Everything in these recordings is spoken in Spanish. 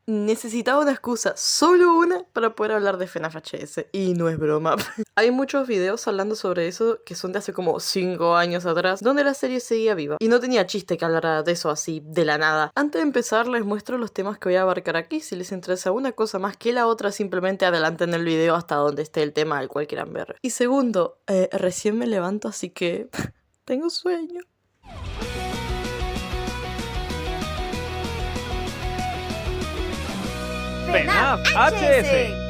Necesitaba una excusa, solo una, para poder hablar de FNAF HS. Y no es broma. Hay muchos videos hablando sobre eso que son de hace como 5 años atrás, donde la serie seguía viva. Y no tenía chiste que hablara de eso así, de la nada. Antes de empezar, les muestro los temas que voy a abarcar aquí. Si les interesa una cosa más que la otra, simplemente adelanten el video hasta donde esté el tema al cual quieran ver. Y segundo, recién me levanto, así que tengo sueño. FNAF HS.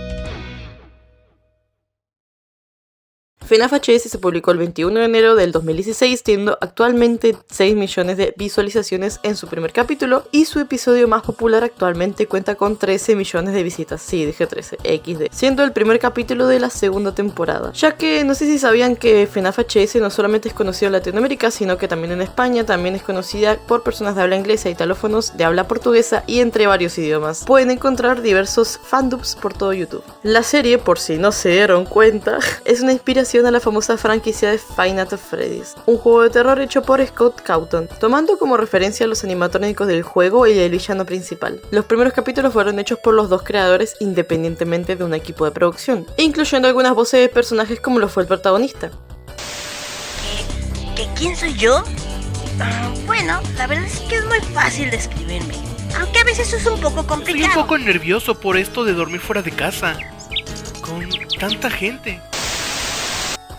FNAF HS se publicó el 21 de enero del 2016, teniendo actualmente 6 millones de visualizaciones en su primer capítulo, y su episodio más popular actualmente cuenta con 13 millones de visitas. Sí, dije 13, XD. Siendo el primer capítulo de la segunda temporada. Ya que no sé si sabían que FNAF HS no solamente es conocido en Latinoamérica, sino que también en España. También es conocida por personas de habla inglesa, italófonos, de habla portuguesa y entre varios idiomas. Pueden encontrar diversos fandubs por todo YouTube. La serie, por si no se dieron cuenta, es una inspiración a la famosa franquicia de Five Nights at Freddy's, un juego de terror hecho por Scott Cawthon, tomando como referencia los animatrónicos del juego y el villano principal. Los primeros capítulos fueron hechos por los dos creadores independientemente de un equipo de producción, incluyendo algunas voces de personajes como lo fue el protagonista. ¿Quién soy yo? Bueno, la verdad es que es muy fácil describirme, aunque a veces es un poco complicado. Estoy un poco nervioso por esto de dormir fuera de casa, con tanta gente.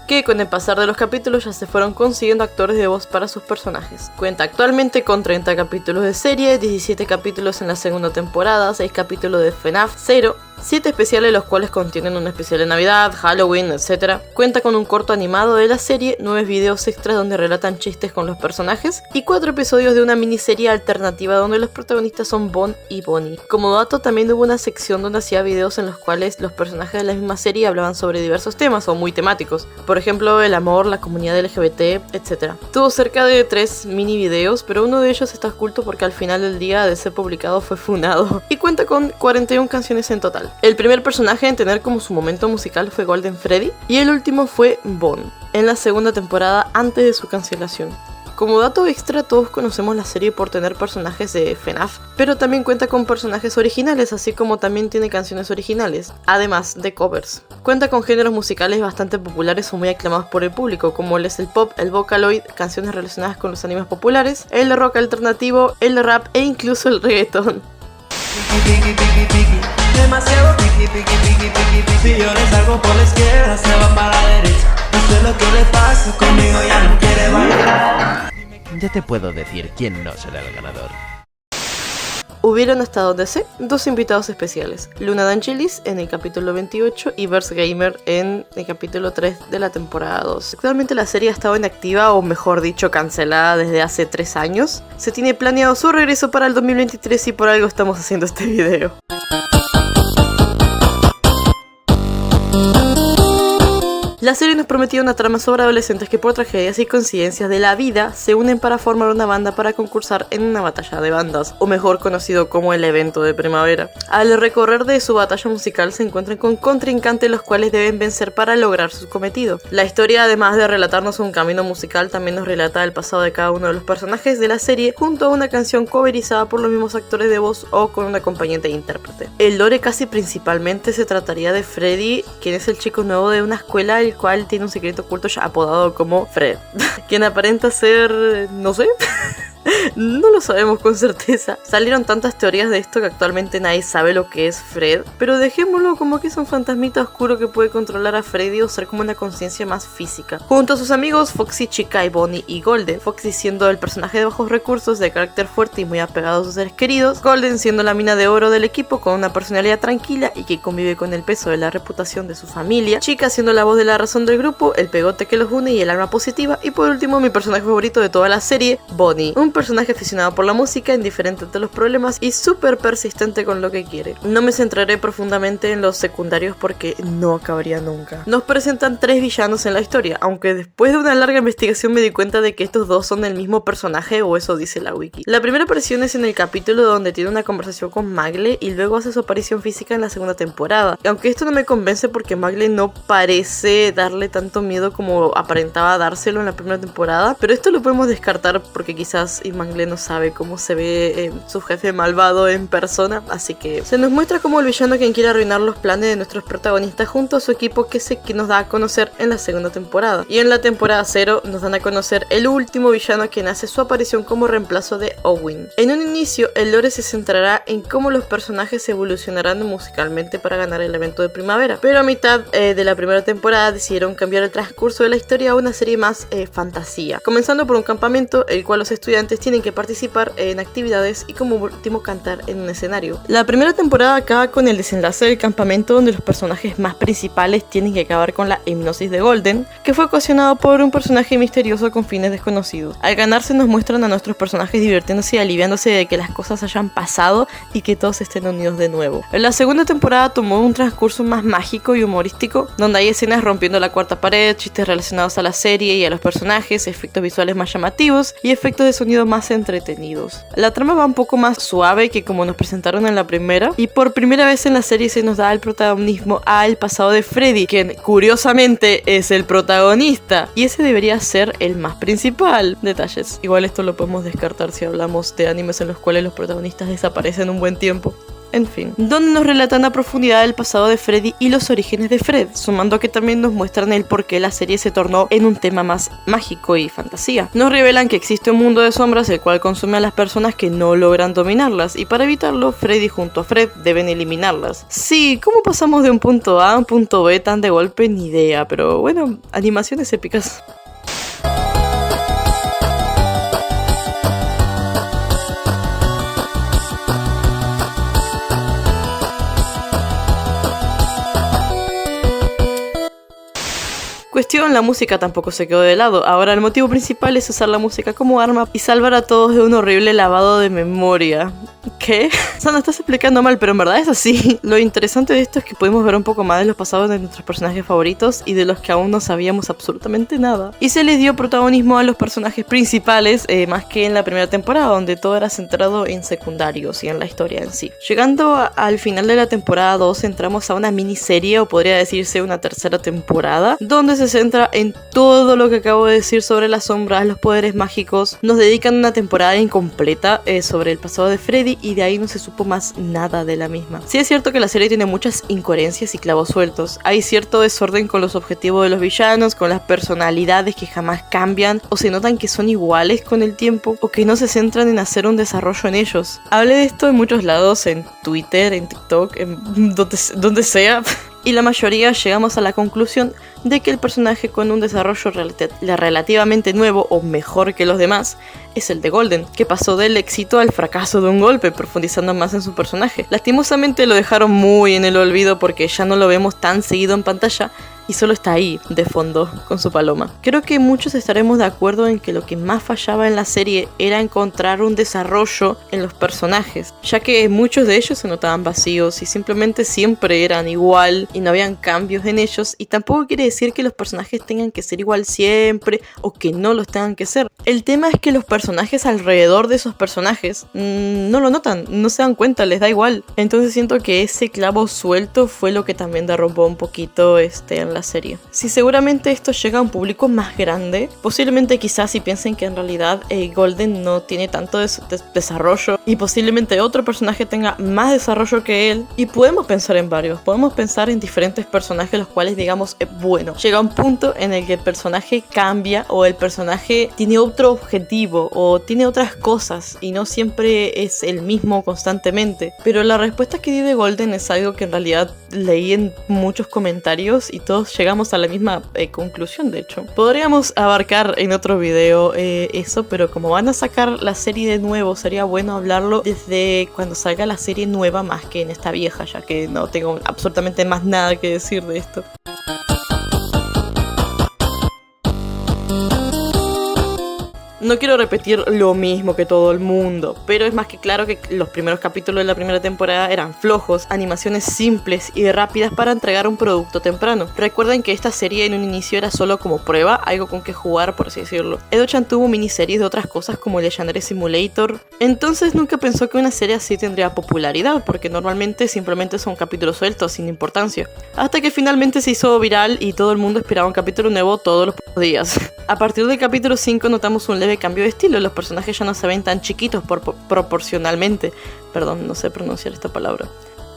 Que con el pasar de los capítulos ya se fueron consiguiendo actores de voz para sus personajes. Cuenta actualmente con 30 capítulos de serie, 17 capítulos en la segunda temporada, 6 capítulos de FNAF 0, 7 especiales los cuales contienen un especial de Navidad, Halloween, etc. Cuenta con un corto animado de la serie, 9 videos extras donde relatan chistes con los personajes y 4 episodios de una miniserie alternativa donde los protagonistas son Bon y Bonnie. Como dato, también hubo una sección donde hacía videos en los cuales los personajes de la misma serie hablaban sobre diversos temas o muy temáticos. Por ejemplo, el amor, la comunidad LGBT, etc. Tuvo cerca de 3 mini videos, pero uno de ellos está oculto porque al final del día de ser publicado fue funado. Y cuenta con 41 canciones en total. El primer personaje en tener como su momento musical fue Golden Freddy, y el último fue Bon, en la segunda temporada antes de su cancelación. Como dato extra, todos conocemos la serie por tener personajes de FNAF, pero también cuenta con personajes originales, así como también tiene canciones originales, además de covers. Cuenta con géneros musicales bastante populares o muy aclamados por el público, como es el pop, el vocaloid, canciones relacionadas con los animes populares, el rock alternativo, el rap e incluso el reggaetón. Demasiado piqui, piqui, piqui, piqui, piqui. Si yo le salgo por la izquierda, se va para la derecha. No sé lo que le pasa, conmigo ya no quiere bailar. Ya te puedo decir quién no será el ganador. Hubieron, hasta donde sé, 2 invitados especiales: Luna D'Angelis en el capítulo 28 y Verse Gamer en el capítulo 3 de la temporada 2. Actualmente la serie ha estado inactiva, o mejor dicho, cancelada desde hace 3 años. Se tiene planeado su regreso para el 2023 y por algo estamos haciendo este video. La serie nos prometía una trama sobre adolescentes que por tragedias y coincidencias de la vida se unen para formar una banda para concursar en una batalla de bandas, o mejor conocido como el evento de primavera. Al recorrer de su batalla musical se encuentran con contrincantes los cuales deben vencer para lograr su cometido. La historia, además de relatarnos un camino musical, también nos relata el pasado de cada uno de los personajes de la serie, junto a una canción coverizada por los mismos actores de voz o con un acompañante e intérprete. El lore casi principalmente se trataría de Freddy, quien es el chico nuevo de una escuela, el cual tiene un secreto oculto ya apodado como Fred, quien aparenta ser, no sé, no lo sabemos con certeza. Salieron tantas teorías de esto que actualmente nadie sabe lo que es Fred, pero dejémoslo como que es un fantasmita oscuro que puede controlar a Freddy o ser como una conciencia más física. Junto a sus amigos Foxy, Chica, Bonnie y Golden, Foxy siendo el personaje de bajos recursos, de carácter fuerte y muy apegado a sus seres queridos, Golden siendo la mina de oro del equipo con una personalidad tranquila y que convive con el peso de la reputación de su familia, Chica siendo la voz de la razón del grupo, el pegote que los une y el alma positiva, y por último mi personaje favorito de toda la serie, Bonnie, un personaje aficionado por la música, indiferente ante los problemas y súper persistente con lo que quiere. No me centraré profundamente en los secundarios porque no acabaría nunca. Nos presentan 3 villanos en la historia, aunque después de una larga investigación me di cuenta de que estos 2 son el mismo personaje, o eso dice la wiki. La primera aparición es en el capítulo donde tiene una conversación con Magle y luego hace su aparición física en la segunda temporada. Aunque esto no me convence porque Magle no parece darle tanto miedo como aparentaba dárselo en la primera temporada, pero esto lo podemos descartar porque quizás y Mangle no sabe cómo se ve su jefe malvado en persona, así que se nos muestra como el villano quien quiere arruinar los planes de nuestros protagonistas junto a su equipo que nos da a conocer en la segunda temporada. Y en la temporada 0 nos dan a conocer el último villano quien hace su aparición como reemplazo de Owen. En un inicio, el lore se centrará en cómo los personajes evolucionarán musicalmente para ganar el evento de primavera, pero a mitad de la primera temporada decidieron cambiar el transcurso de la historia a una serie más fantasía, comenzando por un campamento el cual los estudiantes tienen que participar en actividades y como último cantar en un escenario. La primera temporada acaba con el desenlace del campamento donde los personajes más principales tienen que acabar con la hipnosis de Golden, que fue ocasionado por un personaje misterioso con fines desconocidos. Al ganarse nos muestran a nuestros personajes divirtiéndose y aliviándose de que las cosas hayan pasado y que todos estén unidos de nuevo. La segunda temporada tomó un transcurso más mágico y humorístico, donde hay escenas rompiendo la cuarta pared, chistes relacionados a la serie y a los personajes, efectos visuales más llamativos y efectos de sonido más entretenidos. La trama va un poco más suave que como nos presentaron en la primera, y por primera vez en la serie se nos da el protagonismo al pasado de Freddy, quien curiosamente es el protagonista, y ese debería ser el más principal. Detalles. Igual esto lo podemos descartar si hablamos de animes en los cuales los protagonistas desaparecen un buen tiempo. En fin, donde nos relatan a profundidad el pasado de Freddy y los orígenes de Fred, sumando que también nos muestran el por qué la serie se tornó en un tema más mágico y fantasía. Nos revelan que existe un mundo de sombras el cual consume a las personas que no logran dominarlas, y para evitarlo, Freddy junto a Fred deben eliminarlas. Sí, ¿cómo pasamos de un punto A a un punto B tan de golpe? Ni idea, pero bueno, animaciones épicas. Cuestión, la música tampoco se quedó de lado. Ahora el motivo principal es usar la música como arma y salvar a todos de un horrible lavado de memoria. ¿Qué? O sea, no estás explicando mal, pero en verdad es así. Lo interesante de esto es que podemos ver un poco más de los pasados de nuestros personajes favoritos y de los que aún no sabíamos absolutamente nada. Y se les dio protagonismo a los personajes principales, más que en la primera temporada, donde todo era centrado en secundarios y en la historia en sí. Llegando al final de la temporada 2, entramos a una miniserie, o podría decirse una tercera temporada, donde se centra en todo lo que acabo de decir sobre las sombras, los poderes mágicos. Nos dedican una temporada incompleta sobre el pasado de Freddy y de ahí no se supo más nada de la misma. Sí es cierto que la serie tiene muchas incoherencias y clavos sueltos. Hay cierto desorden con los objetivos de los villanos, con las personalidades que jamás cambian o se notan que son iguales con el tiempo o que no se centran en hacer un desarrollo en ellos. Hablé de esto en muchos lados, en Twitter, en TikTok, en donde sea. Y la mayoría llegamos a la conclusión de que el personaje con un desarrollo relativamente nuevo o mejor que los demás es el de Golden, que pasó del éxito al fracaso de un golpe, profundizando más en su personaje. Lastimosamente lo dejaron muy en el olvido porque ya no lo vemos tan seguido en pantalla y solo está ahí, de fondo, con su paloma. Creo que muchos estaremos de acuerdo en que lo que más fallaba en la serie era encontrar un desarrollo en los personajes, ya que muchos de ellos se notaban vacíos y simplemente siempre eran igual y no habían cambios en ellos, y tampoco quiere decir que los personajes tengan que ser igual siempre o que no los tengan que ser. El tema es que los personajes alrededor de esos personajes no lo notan, no se dan cuenta, les da igual. Entonces siento que ese clavo suelto fue lo que también derrumbó un poquito en la serie. Si seguramente esto llega a un público más grande, posiblemente quizás si piensen que en realidad Golden no tiene tanto desarrollo y posiblemente otro personaje tenga más desarrollo que él, y podemos pensar en varios, podemos pensar en diferentes personajes los cuales digamos, bueno, llega un punto en el que el personaje cambia o el personaje tiene otro objetivo o tiene otras cosas y no siempre es el mismo constantemente. Pero la respuesta que di de Golden es algo que en realidad leí en muchos comentarios y todos llegamos a la misma conclusión. De hecho, podríamos abarcar en otro video eso, pero como van a sacar la serie de nuevo, sería bueno hablarlo desde cuando salga la serie nueva más que en esta vieja, ya que no tengo absolutamente más nada que decir de esto. No quiero repetir lo mismo que todo el mundo, pero es más que claro que los primeros capítulos de la primera temporada eran flojos, animaciones simples y rápidas para entregar un producto temprano. Recuerden que esta serie en un inicio era solo como prueba, algo con que jugar, por así decirlo. Edo-chan tuvo miniseries de otras cosas como Legendary Simulator, entonces nunca pensó que una serie así tendría popularidad, porque normalmente simplemente son capítulos sueltos sin importancia. Hasta que finalmente se hizo viral y todo el mundo esperaba un capítulo nuevo todos los días. A partir del capítulo 5 notamos un leve cambio de estilo. Los personajes ya no se ven tan chiquitos proporcionalmente. Perdón, no sé pronunciar esta palabra.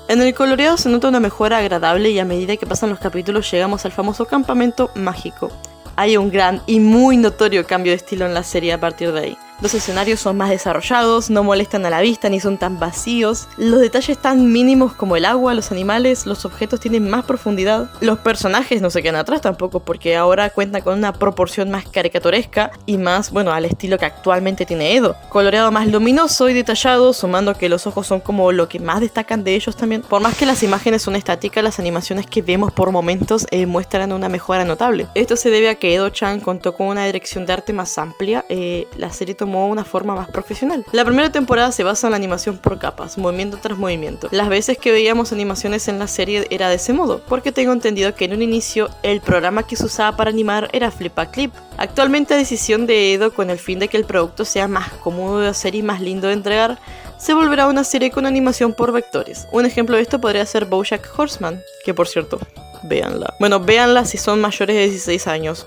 En el coloreado se nota una mejora agradable y a medida que pasan los capítulos llegamos al famoso campamento mágico. Hay un gran y muy notorio cambio de estilo en la serie a partir de ahí. Los escenarios son más desarrollados, no molestan a la vista ni son tan vacíos. Los detalles tan mínimos como el agua, los animales, los objetos tienen más profundidad. Los personajes no se quedan atrás tampoco porque ahora cuentan con una proporción más caricaturesca y más, bueno, al estilo que actualmente tiene Edo. Coloreado más luminoso y detallado, sumando que los ojos son como lo que más destacan de ellos también. Por más que las imágenes son estáticas, las animaciones que vemos por momentos muestran una mejora notable. Esto se debe a que Edo-chan contó con una dirección de arte más amplia. La serie tomó una forma más profesional. La primera temporada se basa en la animación por capas, movimiento tras movimiento. Las veces que veíamos animaciones en la serie era de ese modo, porque tengo entendido que en un inicio el programa que se usaba para animar era Flip-a-Clip. Actualmente a decisión de Edo, con el fin de que el producto sea más cómodo de hacer y más lindo de entregar, se volverá una serie con animación por vectores. Un ejemplo de esto podría ser BoJack Horseman, que por cierto, véanla. Bueno, véanla si son mayores de 16 años.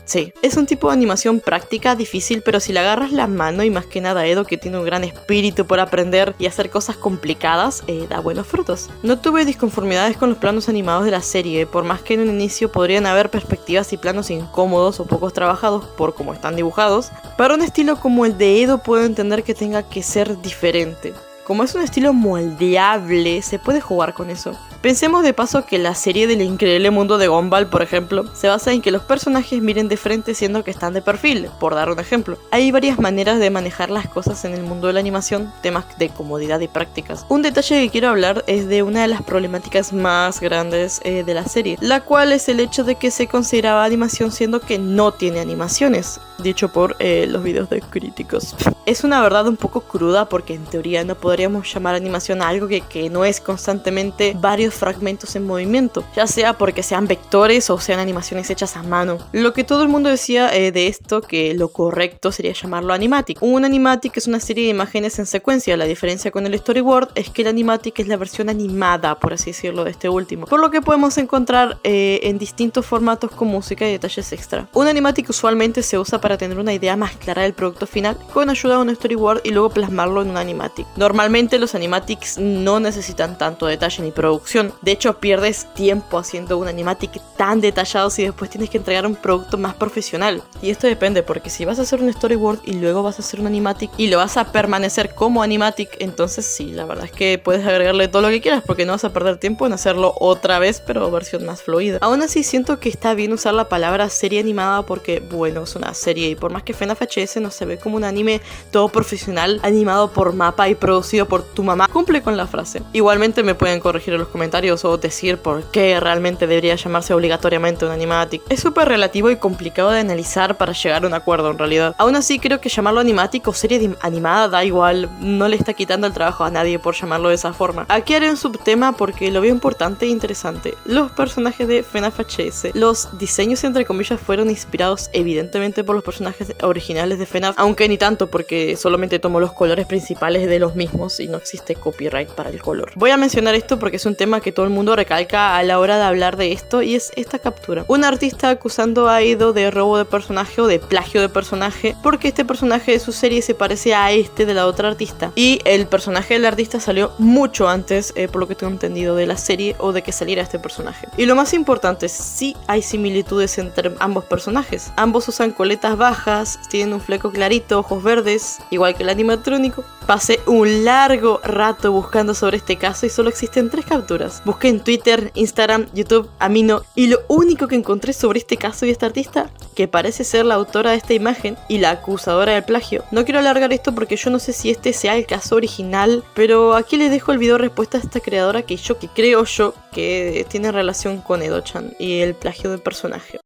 Sí, es un tipo de animación práctica, difícil, pero si le agarras la mano y más que nada Edo, que tiene un gran espíritu por aprender y hacer cosas complicadas, da buenos frutos. No tuve disconformidades con los planos animados de la serie, por más que en un inicio podrían haber perspectivas y planos incómodos o pocos trabajados por cómo están dibujados. Para un estilo como el de Edo puedo entender que tenga que ser diferente. Como es un estilo moldeable, se puede jugar con eso. Pensemos de paso que la serie del increíble mundo de Gumball, por ejemplo, se basa en que los personajes miren de frente siendo que están de perfil, por dar un ejemplo. Hay varias maneras de manejar las cosas en el mundo de la animación, temas de comodidad y prácticas. Un detalle que quiero hablar es de una de las problemáticas más grandes de la serie, la cual es el hecho de que se consideraba animación siendo que no tiene animaciones, dicho por los videos de críticos. Es una verdad un poco cruda porque en teoría no podríamos llamar animación a algo que no es constantemente varios fragmentos en movimiento, ya sea porque sean vectores o sean animaciones hechas a mano. Lo que todo el mundo decía de esto, que lo correcto sería llamarlo animatic. Un animatic es una serie de imágenes en secuencia. La diferencia con el storyboard es que el animatic es la versión animada, por así decirlo, de este último, por lo que podemos encontrar en distintos formatos con música y detalles extra. Un animatic usualmente se usa para tener una idea más clara del producto final con ayuda de un storyboard y luego plasmarlo en un animatic. Normalmente los animatics no necesitan tanto detalle ni producción. De hecho, pierdes tiempo haciendo un animatic tan detallado si después tienes que entregar un producto más profesional. Y esto depende, porque si vas a hacer un storyboard y luego vas a hacer un animatic y lo vas a permanecer como animatic, entonces sí, la verdad es que puedes agregarle todo lo que quieras porque no vas a perder tiempo en hacerlo otra vez, pero versión más fluida. Aún así siento que está bien usar la palabra serie animada porque, bueno, es una serie y por más que FNAF HS no se ve como un anime todo profesional, animado por MAPPA y producido por tu mamá, cumple con la frase. Igualmente me pueden corregir en los comentarios o decir por qué realmente debería llamarse obligatoriamente un animatic. Es súper relativo y complicado de analizar para llegar a un acuerdo en realidad. Aún así creo que llamarlo animatic o serie animada da igual, no le está quitando el trabajo a nadie por llamarlo de esa forma. Aquí haré un subtema porque lo veo importante e interesante. Los personajes de FNAF HS. Los diseños entre comillas fueron inspirados evidentemente por los personajes originales de FNAF, aunque ni tanto porque solamente tomó los colores principales de los mismos y no existe copyright para el color. Voy a mencionar esto porque es un tema que todo el mundo recalca a la hora de hablar de esto y es esta captura. Un artista acusando a Edo de robo de personaje o de plagio de personaje porque este personaje de su serie se parece a este de la otra artista y el personaje del artista salió mucho antes, por lo que tengo entendido, de la serie o de que saliera este personaje. Y lo más importante, sí hay similitudes entre ambos personajes. Ambos usan coletas bajas, tienen un fleco clarito, ojos verdes, igual que el animatrónico. Pasé un largo rato buscando sobre este caso y solo existen 3 capturas. Busqué en Twitter, Instagram, YouTube, Amino y lo único que encontré sobre este caso y esta artista, que parece ser la autora de esta imagen y la acusadora del plagio. No quiero alargar esto porque yo no sé si este sea el caso original, pero aquí les dejo el video respuesta a esta creadora que creo yo que tiene relación con Edo-chan y el plagio del personaje.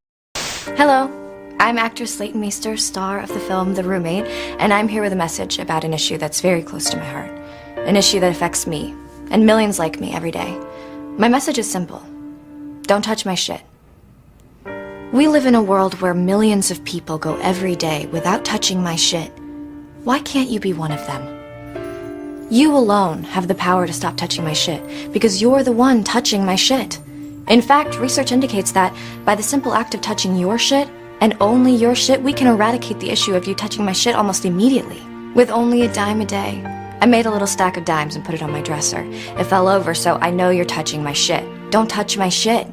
Hello. I'm actress Leighton Meester, star of the film The Roommate, and I'm here with a message about an issue that's very close to my heart. An issue that affects me, and millions like me every day. My message is simple. Don't touch my shit. We live in a world where millions of people go every day without touching my shit. Why can't you be one of them? You alone have the power to stop touching my shit, because you're the one touching my shit. In fact, research indicates that by the simple act of touching your shit, and only your shit, we can eradicate the issue of you touching my shit almost immediately. With only a dime a day. I made a little stack of dimes and put it on my dresser. It fell over, so I know you're touching my shit. Don't touch my shit.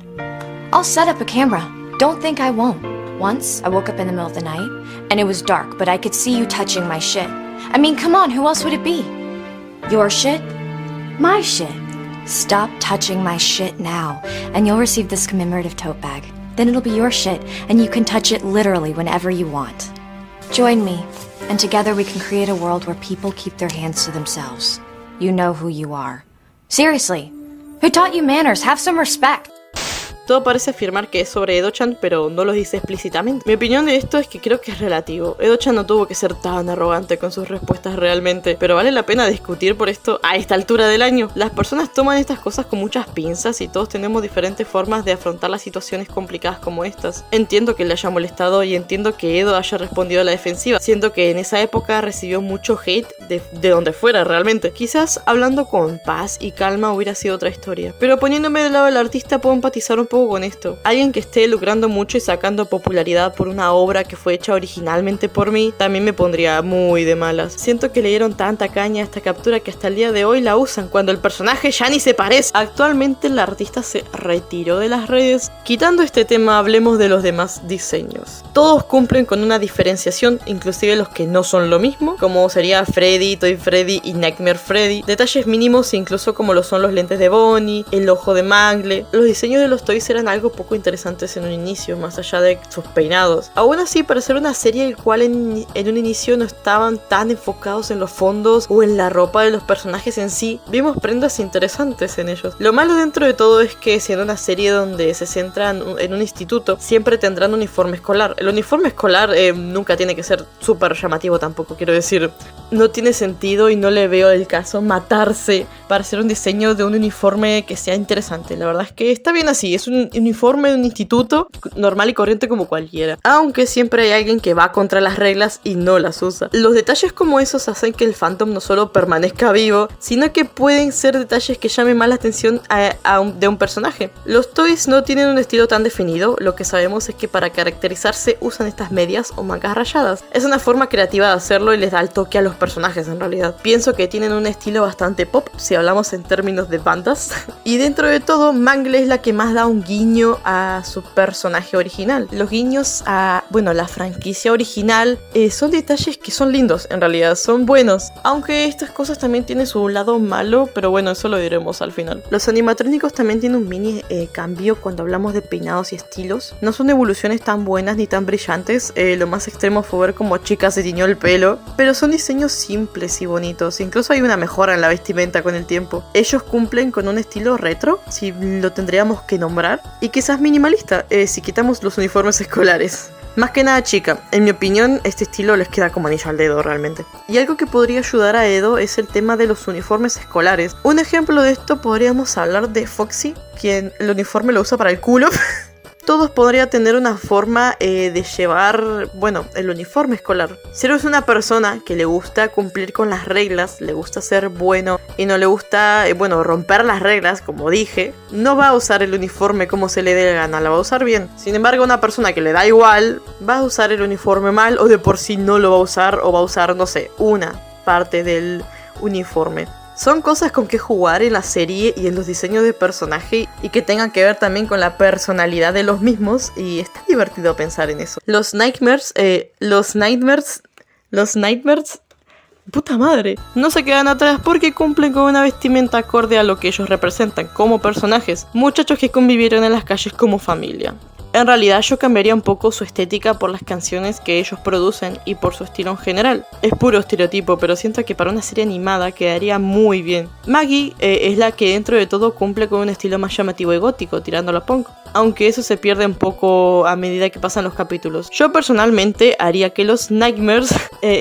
I'll set up a camera. Don't think I won't. Once, I woke up in the middle of the night, and it was dark, but I could see you touching my shit. I mean, come on, who else would it be? Your shit? My shit. Stop touching my shit now, and you'll receive this commemorative tote bag. Then it'll be your shit, and you can touch it literally whenever you want. Join me, and together we can create a world where people keep their hands to themselves. You know who you are. Seriously, who taught you manners? Have some respect. Todo parece afirmar que es sobre Edo-chan, pero no lo dice explícitamente. Mi opinión de esto es que creo que es relativo. Edo-chan no tuvo que ser tan arrogante con sus respuestas realmente, pero vale la pena discutir por esto a esta altura del año. Las personas toman estas cosas con muchas pinzas y todos tenemos diferentes formas de afrontar las situaciones complicadas como estas. Entiendo que le haya molestado y entiendo que Edo haya respondido a la defensiva, siendo que en esa época recibió mucho hate de donde fuera realmente. Quizás hablando con paz y calma hubiera sido otra historia, pero poniéndome del lado del artista puedo empatizar un poco con esto. Alguien que esté lucrando mucho y sacando popularidad por una obra que fue hecha originalmente por mí, también me pondría muy de malas. Siento que le dieron tanta caña a esta captura que hasta el día de hoy la usan cuando el personaje ya ni se parece. Actualmente la artista se retiró de las redes. Quitando este tema, hablemos de los demás diseños. Todos cumplen con una diferenciación, inclusive los que no son lo mismo, como sería Freddy, Toy Freddy y Nightmare Freddy. Detalles mínimos incluso como lo son los lentes de Bonnie, el ojo de Mangle. Los diseños de los toys eran algo poco interesantes en un inicio, más allá de sus peinados. Aún así, para ser una serie el cual en un inicio no estaban tan enfocados en los fondos o en la ropa de los personajes en sí, vimos prendas interesantes en ellos. Lo malo dentro de todo es que siendo una serie donde se centra en un instituto, siempre tendrán uniforme escolar. El uniforme escolar nunca tiene que ser súper llamativo tampoco, quiero decir, no tiene sentido y no le veo el caso matarse para hacer un diseño de un uniforme que sea interesante. La verdad es que está bien así, es un uniforme de un instituto normal y corriente como cualquiera, aunque siempre hay alguien que va contra las reglas y no las usa. Los detalles como esos hacen que el fandom no solo permanezca vivo, sino que pueden ser detalles que llamen más la atención de un personaje. Los toys no tienen un estilo tan definido, lo que sabemos es que para caracterizarse usan estas medias o mangas rayadas. Es una forma creativa de hacerlo y les da el toque a los personajes en realidad. Pienso que tienen un estilo bastante pop si hablamos en términos de bandas y dentro de todo Mangle es la que más da un guiño a su personaje original. Los guiños a, la franquicia original son detalles que son lindos, en realidad, son buenos. Aunque estas cosas también tienen su lado malo, pero bueno, eso lo diremos al final. Los animatrónicos también tienen un mini cambio cuando hablamos de peinados y estilos. No son evoluciones tan buenas ni tan brillantes, lo más extremo fue ver como Chica se tiñó el pelo, pero son diseños simples y bonitos. Incluso hay una mejora en la vestimenta con el tiempo. Ellos cumplen con un estilo retro, si lo tendríamos que nombrar, y quizás minimalista, si quitamos los uniformes escolares. Más que nada Chica, en mi opinión este estilo les queda como anillo al dedo realmente. Y algo que podría ayudar a Edo es el tema de los uniformes escolares. Un ejemplo de esto podríamos hablar de Foxy, quien el uniforme lo usa para el culo. Todos podrían tener una forma de llevar, el uniforme escolar. Si eres una persona que le gusta cumplir con las reglas, le gusta ser bueno y no le gusta, romper las reglas, como dije, no va a usar el uniforme como se le dé la gana, la va a usar bien. Sin embargo, una persona que le da igual, va a usar el uniforme mal o de por sí no lo va a usar o va a usar, una parte del uniforme. Son cosas con que jugar en la serie y en los diseños de personaje y que tengan que ver también con la personalidad de los mismos y está divertido pensar en eso. Los Nightmares, puta madre, no se quedan atrás porque cumplen con una vestimenta acorde a lo que ellos representan como personajes, muchachos que convivieron en las calles como familia. En realidad yo cambiaría un poco su estética por las canciones que ellos producen y por su estilo en general. Es puro estereotipo, pero siento que para una serie animada quedaría muy bien. Maggie es la que dentro de todo cumple con un estilo más llamativo y gótico, tirándolo a punk. Aunque eso se pierde un poco a medida que pasan los capítulos. Yo personalmente haría que los Nightmares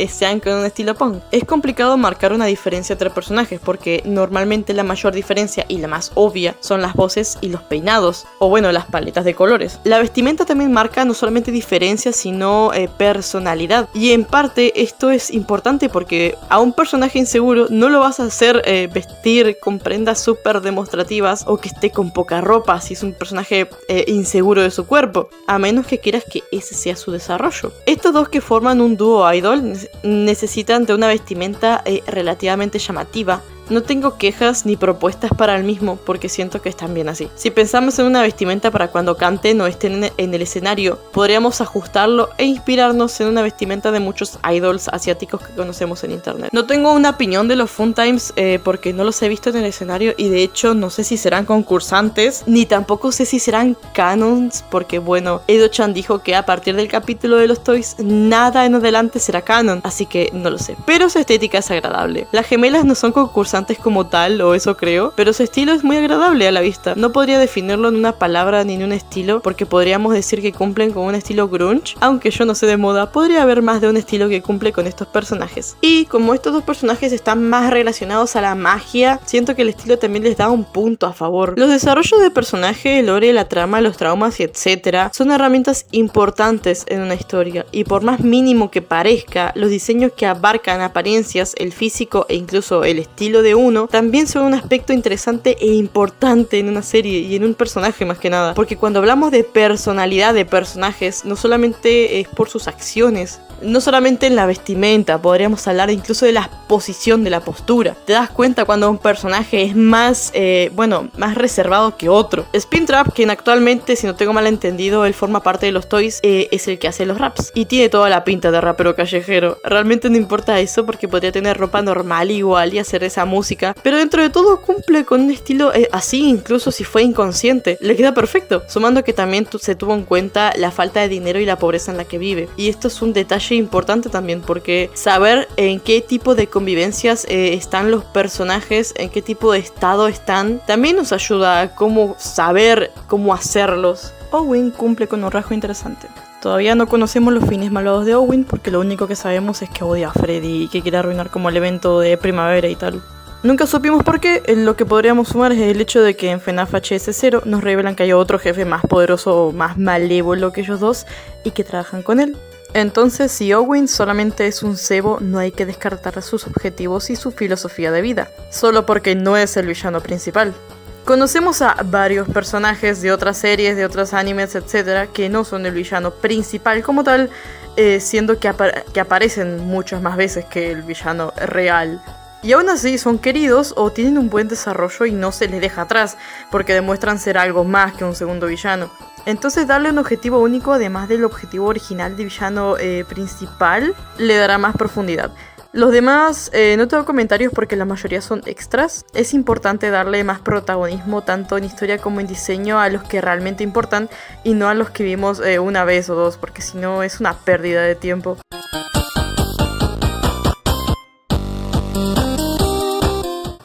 sean con un estilo punk. Es complicado marcar una diferencia entre personajes porque normalmente la mayor diferencia y la más obvia son las voces y los peinados, o las paletas de colores. La vestimenta también marca no solamente diferencia sino personalidad. Y en parte esto es importante porque a un personaje inseguro no lo vas a hacer vestir con prendas súper demostrativas o que esté con poca ropa si es un personaje inseguro de su cuerpo, a menos que quieras que ese sea su desarrollo. Estos dos que forman un dúo idol necesitan de una vestimenta relativamente llamativa. No tengo quejas ni propuestas para el mismo porque siento que están bien así. Si pensamos en una vestimenta para cuando canten o estén en el escenario, podríamos ajustarlo e inspirarnos en una vestimenta de muchos idols asiáticos que conocemos en internet. No tengo una opinión de los Funtimes porque no los he visto en el escenario y de hecho no sé si serán concursantes ni tampoco sé si serán canons porque bueno, Edo-chan dijo que a partir del capítulo de los Toys nada en adelante será canon, así que no lo sé. Pero su estética es agradable. Las gemelas no son concursantes como tal, o eso creo, pero su estilo es muy agradable a la vista. No podría definirlo en una palabra ni en un estilo, porque podríamos decir que cumplen con un estilo grunge, aunque yo no sé de moda, podría haber más de un estilo que cumple con estos personajes. Y como estos dos personajes están más relacionados a la magia, siento que el estilo también les da un punto a favor. Los desarrollos de personaje, el lore, la trama, los traumas y etcétera, son herramientas importantes en una historia, y por más mínimo que parezca, los diseños que abarcan apariencias, el físico e incluso el estilo de uno, también son un aspecto interesante e importante en una serie y en un personaje más que nada, porque cuando hablamos de personalidad de personajes, no solamente es por sus acciones, no solamente en la vestimenta, podríamos hablar incluso de la posición, de la postura. Te das cuenta cuando un personaje es más, más reservado que otro. Spintrap, quien actualmente, si no tengo mal entendido, él forma parte de los Toys, es el que hace los raps y tiene toda la pinta de rapero callejero. Realmente no importa eso porque podría tener ropa normal igual y hacer esa música, pero dentro de todo cumple con un estilo así, incluso si fue inconsciente. Le queda perfecto, sumando que también se tuvo en cuenta la falta de dinero y la pobreza en la que vive. Y esto es un detalle importante también porque saber en qué tipo de convivencias están los personajes, en qué tipo de estado están, también nos ayuda a saber cómo hacerlos. Owen cumple con un rasgo interesante. Todavía no conocemos los fines malvados de Owen porque lo único que sabemos es que odia a Freddy y que quiere arruinar como el evento de primavera y tal. Nunca supimos por qué, lo que podríamos sumar es el hecho de que en FNAF HS0 nos revelan que hay otro jefe más poderoso o más malévolo que ellos dos y que trabajan con él. Entonces, si Owen solamente es un cebo, no hay que descartar sus objetivos y su filosofía de vida, solo porque no es el villano principal. Conocemos a varios personajes de otras series, de otros animes, etc., que no son el villano principal como tal, siendo que aparecen muchas más veces que el villano real. Y aún así son queridos o tienen un buen desarrollo y no se les deja atrás, porque demuestran ser algo más que un segundo villano. Entonces darle un objetivo único, además del objetivo original de villano principal, le dará más profundidad. Los demás no tengo comentarios porque la mayoría son extras. Es importante darle más protagonismo tanto en historia como en diseño a los que realmente importan y no a los que vimos una vez o dos, porque si no es una pérdida de tiempo.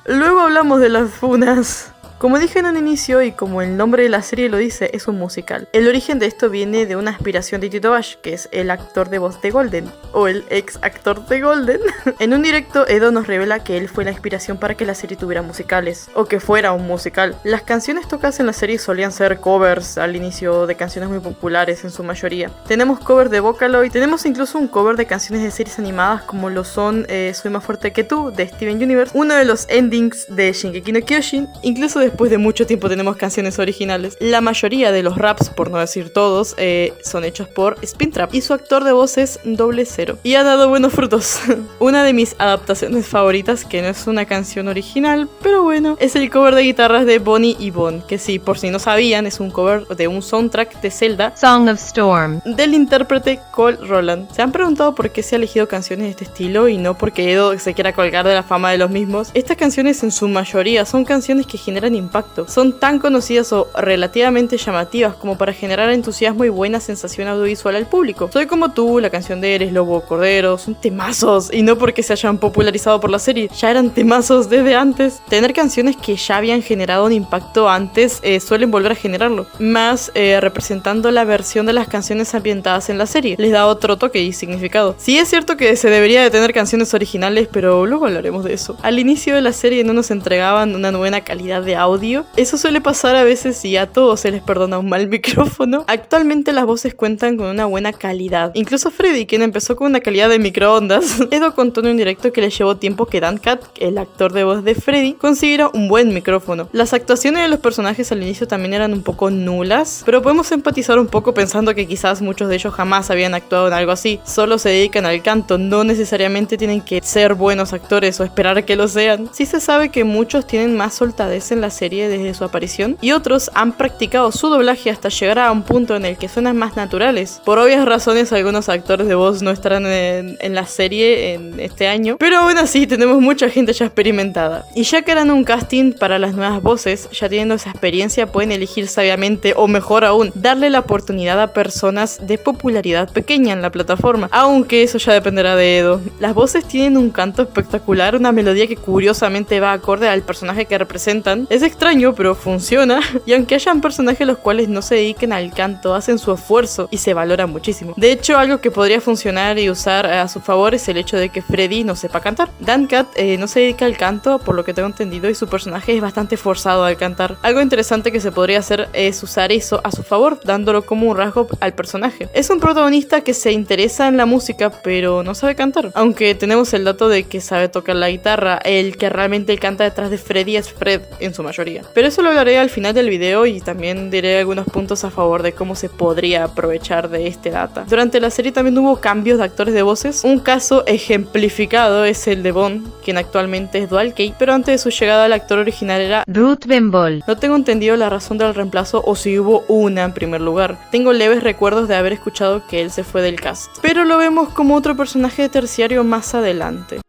Luego hablamos de las funas. Como dije en un inicio y como el nombre de la serie lo dice, es un musical. El origen de esto viene de una aspiración de Tito Bash, que es el actor de voz de Golden, o el ex actor de Golden. En un directo, Edo nos revela que él fue la inspiración para que la serie tuviera musicales, o que fuera un musical. Las canciones tocadas en la serie solían ser covers al inicio de canciones muy populares en su mayoría. Tenemos covers de Vocaloid, tenemos incluso un cover de canciones de series animadas como lo son Soy más fuerte que tú, de Steven Universe, uno de los endings de Shingeki no Kyojin, incluso después de mucho tiempo tenemos canciones originales. La mayoría de los raps, por no decir todos, son hechos por Spintrap y su actor de voz es 00 y ha dado buenos frutos. Una de mis adaptaciones favoritas, que no es una canción original, pero bueno, es el cover de guitarras de Bonnie y Bon, que sí, por si no sabían, es un cover de un soundtrack de Zelda, Song of Storm, del intérprete Cole Roland. Se han preguntado por qué se ha elegido canciones de este estilo y no porque Edo se quiera colgar de la fama de los mismos. Estas canciones en su mayoría son canciones que generan impacto. Son tan conocidas o relativamente llamativas como para generar entusiasmo y buena sensación audiovisual al público. Soy como tú, la canción de Eres Lobo Cordero, son temazos y no porque se hayan popularizado por la serie, ya eran temazos desde antes. Tener canciones que ya habían generado un impacto antes suelen volver a generarlo, más representando la versión de las canciones ambientadas en la serie. Les da otro toque y significado. Sí es cierto que se debería de tener canciones originales, pero luego hablaremos de eso. Al inicio de la serie no nos entregaban una buena calidad de audio audio. Eso suele pasar a veces y a todos se les perdona un mal micrófono. Actualmente las voces cuentan con una buena calidad. Incluso Freddy, quien empezó con una calidad de microondas, Edo contó en un directo que le llevó tiempo que Dan Cat, el actor de voz de Freddy, consiguiera un buen micrófono. Las actuaciones de los personajes al inicio también eran un poco nulas, pero podemos empatizar un poco pensando que quizás muchos de ellos jamás habían actuado en algo así. Solo se dedican al canto, no necesariamente tienen que ser buenos actores o esperar que lo sean. Sí se sabe que muchos tienen más soltadez en la serie desde su aparición y otros han practicado su doblaje hasta llegar a un punto en el que suenan más naturales. Por obvias razones algunos actores de voz no estarán en la serie en este año, pero aún así tenemos mucha gente ya experimentada. Y ya que harán un casting para las nuevas voces, ya teniendo esa experiencia pueden elegir sabiamente o mejor aún, darle la oportunidad a personas de popularidad pequeña en la plataforma, aunque eso ya dependerá de Edo. Las voces tienen un canto espectacular, una melodía que curiosamente va acorde al personaje que representan. Es extraño, pero funciona, y aunque hayan personajes los cuales no se dediquen al canto, hacen su esfuerzo y se valora muchísimo. De hecho, algo que podría funcionar y usar a su favor es el hecho de que Freddy no sepa cantar. Dan Cat no se dedica al canto, por lo que tengo entendido, y su personaje es bastante forzado al cantar. Algo interesante que se podría hacer es usar eso a su favor, dándolo como un rasgo al personaje. Es un protagonista que se interesa en la música, pero no sabe cantar. Aunque tenemos el dato de que sabe tocar la guitarra, el que realmente canta detrás de Freddy es Fred en su mayoría. Pero eso lo hablaré al final del video y también diré algunos puntos a favor de cómo se podría aprovechar de este data. Durante la serie también hubo cambios de actores de voces. Un caso ejemplificado es el de Bond, quien actualmente es Dual Kate, pero antes de su llegada el actor original era Ruth Benboll. No tengo entendido la razón del reemplazo o si hubo una en primer lugar. Tengo leves recuerdos de haber escuchado que él se fue del cast, pero lo vemos como otro personaje terciario más adelante.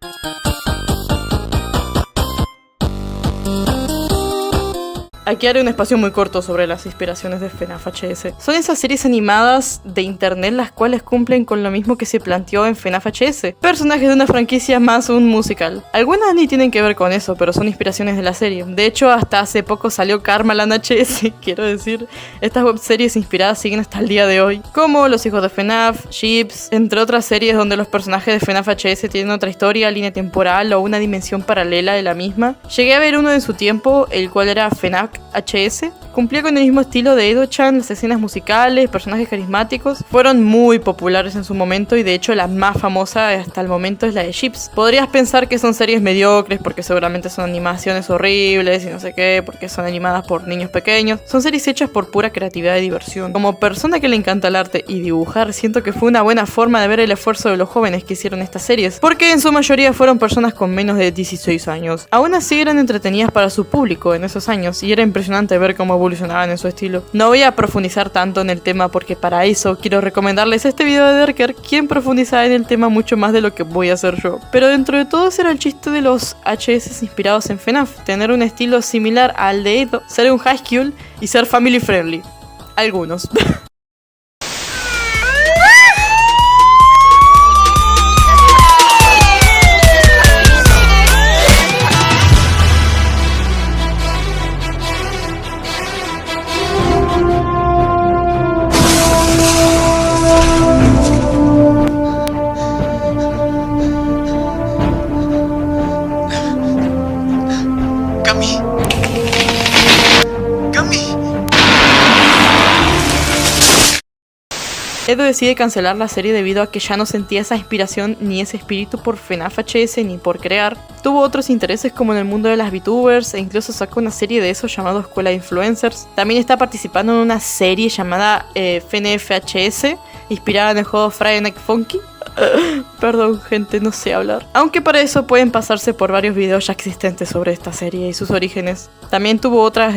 Aquí haré un espacio muy corto sobre las inspiraciones de FNAF HS. Son esas series animadas de internet las cuales cumplen con lo mismo que se planteó en FNAF HS. Personajes de una franquicia más un musical. Algunas ni tienen que ver con eso, pero son inspiraciones de la serie. De hecho, hasta hace poco salió Karmaland HS, quiero decir. Estas webseries inspiradas siguen hasta el día de hoy. Como Los Hijos de FNAF, Chips, entre otras series donde los personajes de FNAF HS tienen otra historia, línea temporal o una dimensión paralela de la misma. Llegué a ver uno en su tiempo, el cual era FNAF HS. Cumplía con el mismo estilo de Edo-chan, las escenas musicales, personajes carismáticos. Fueron muy populares en su momento y de hecho la más famosa hasta el momento es la de Chips. Podrías pensar que son series mediocres porque seguramente son animaciones horribles y no sé qué, porque son animadas por niños pequeños. Son series hechas por pura creatividad y diversión. Como persona que le encanta el arte y dibujar, siento que fue una buena forma de ver el esfuerzo de los jóvenes que hicieron estas series, porque en su mayoría fueron personas con menos de 16 años. Aún así eran entretenidas para su público en esos años y era impresionante ver cómo evolucionaban en su estilo. No voy a profundizar tanto en el tema porque para eso quiero recomendarles este video de Derker, quien profundiza en el tema mucho más de lo que voy a hacer yo. Pero dentro de todo ese era el chiste de los HS inspirados en FNAF, tener un estilo similar al de Edo, ser un high school y ser family friendly. Algunos. Edo decide cancelar la serie debido a que ya no sentía esa inspiración ni ese espíritu por FNAF HS ni por crear. Tuvo otros intereses como en el mundo de las VTubers e incluso sacó una serie de eso llamado Escuela de Influencers. También está participando en una serie llamada FNAF HS, inspirada en el juego Friday Night Funky. Perdón, gente, no sé hablar. Aunque para eso pueden pasarse por varios videos ya existentes sobre esta serie y sus orígenes. También tuvo otras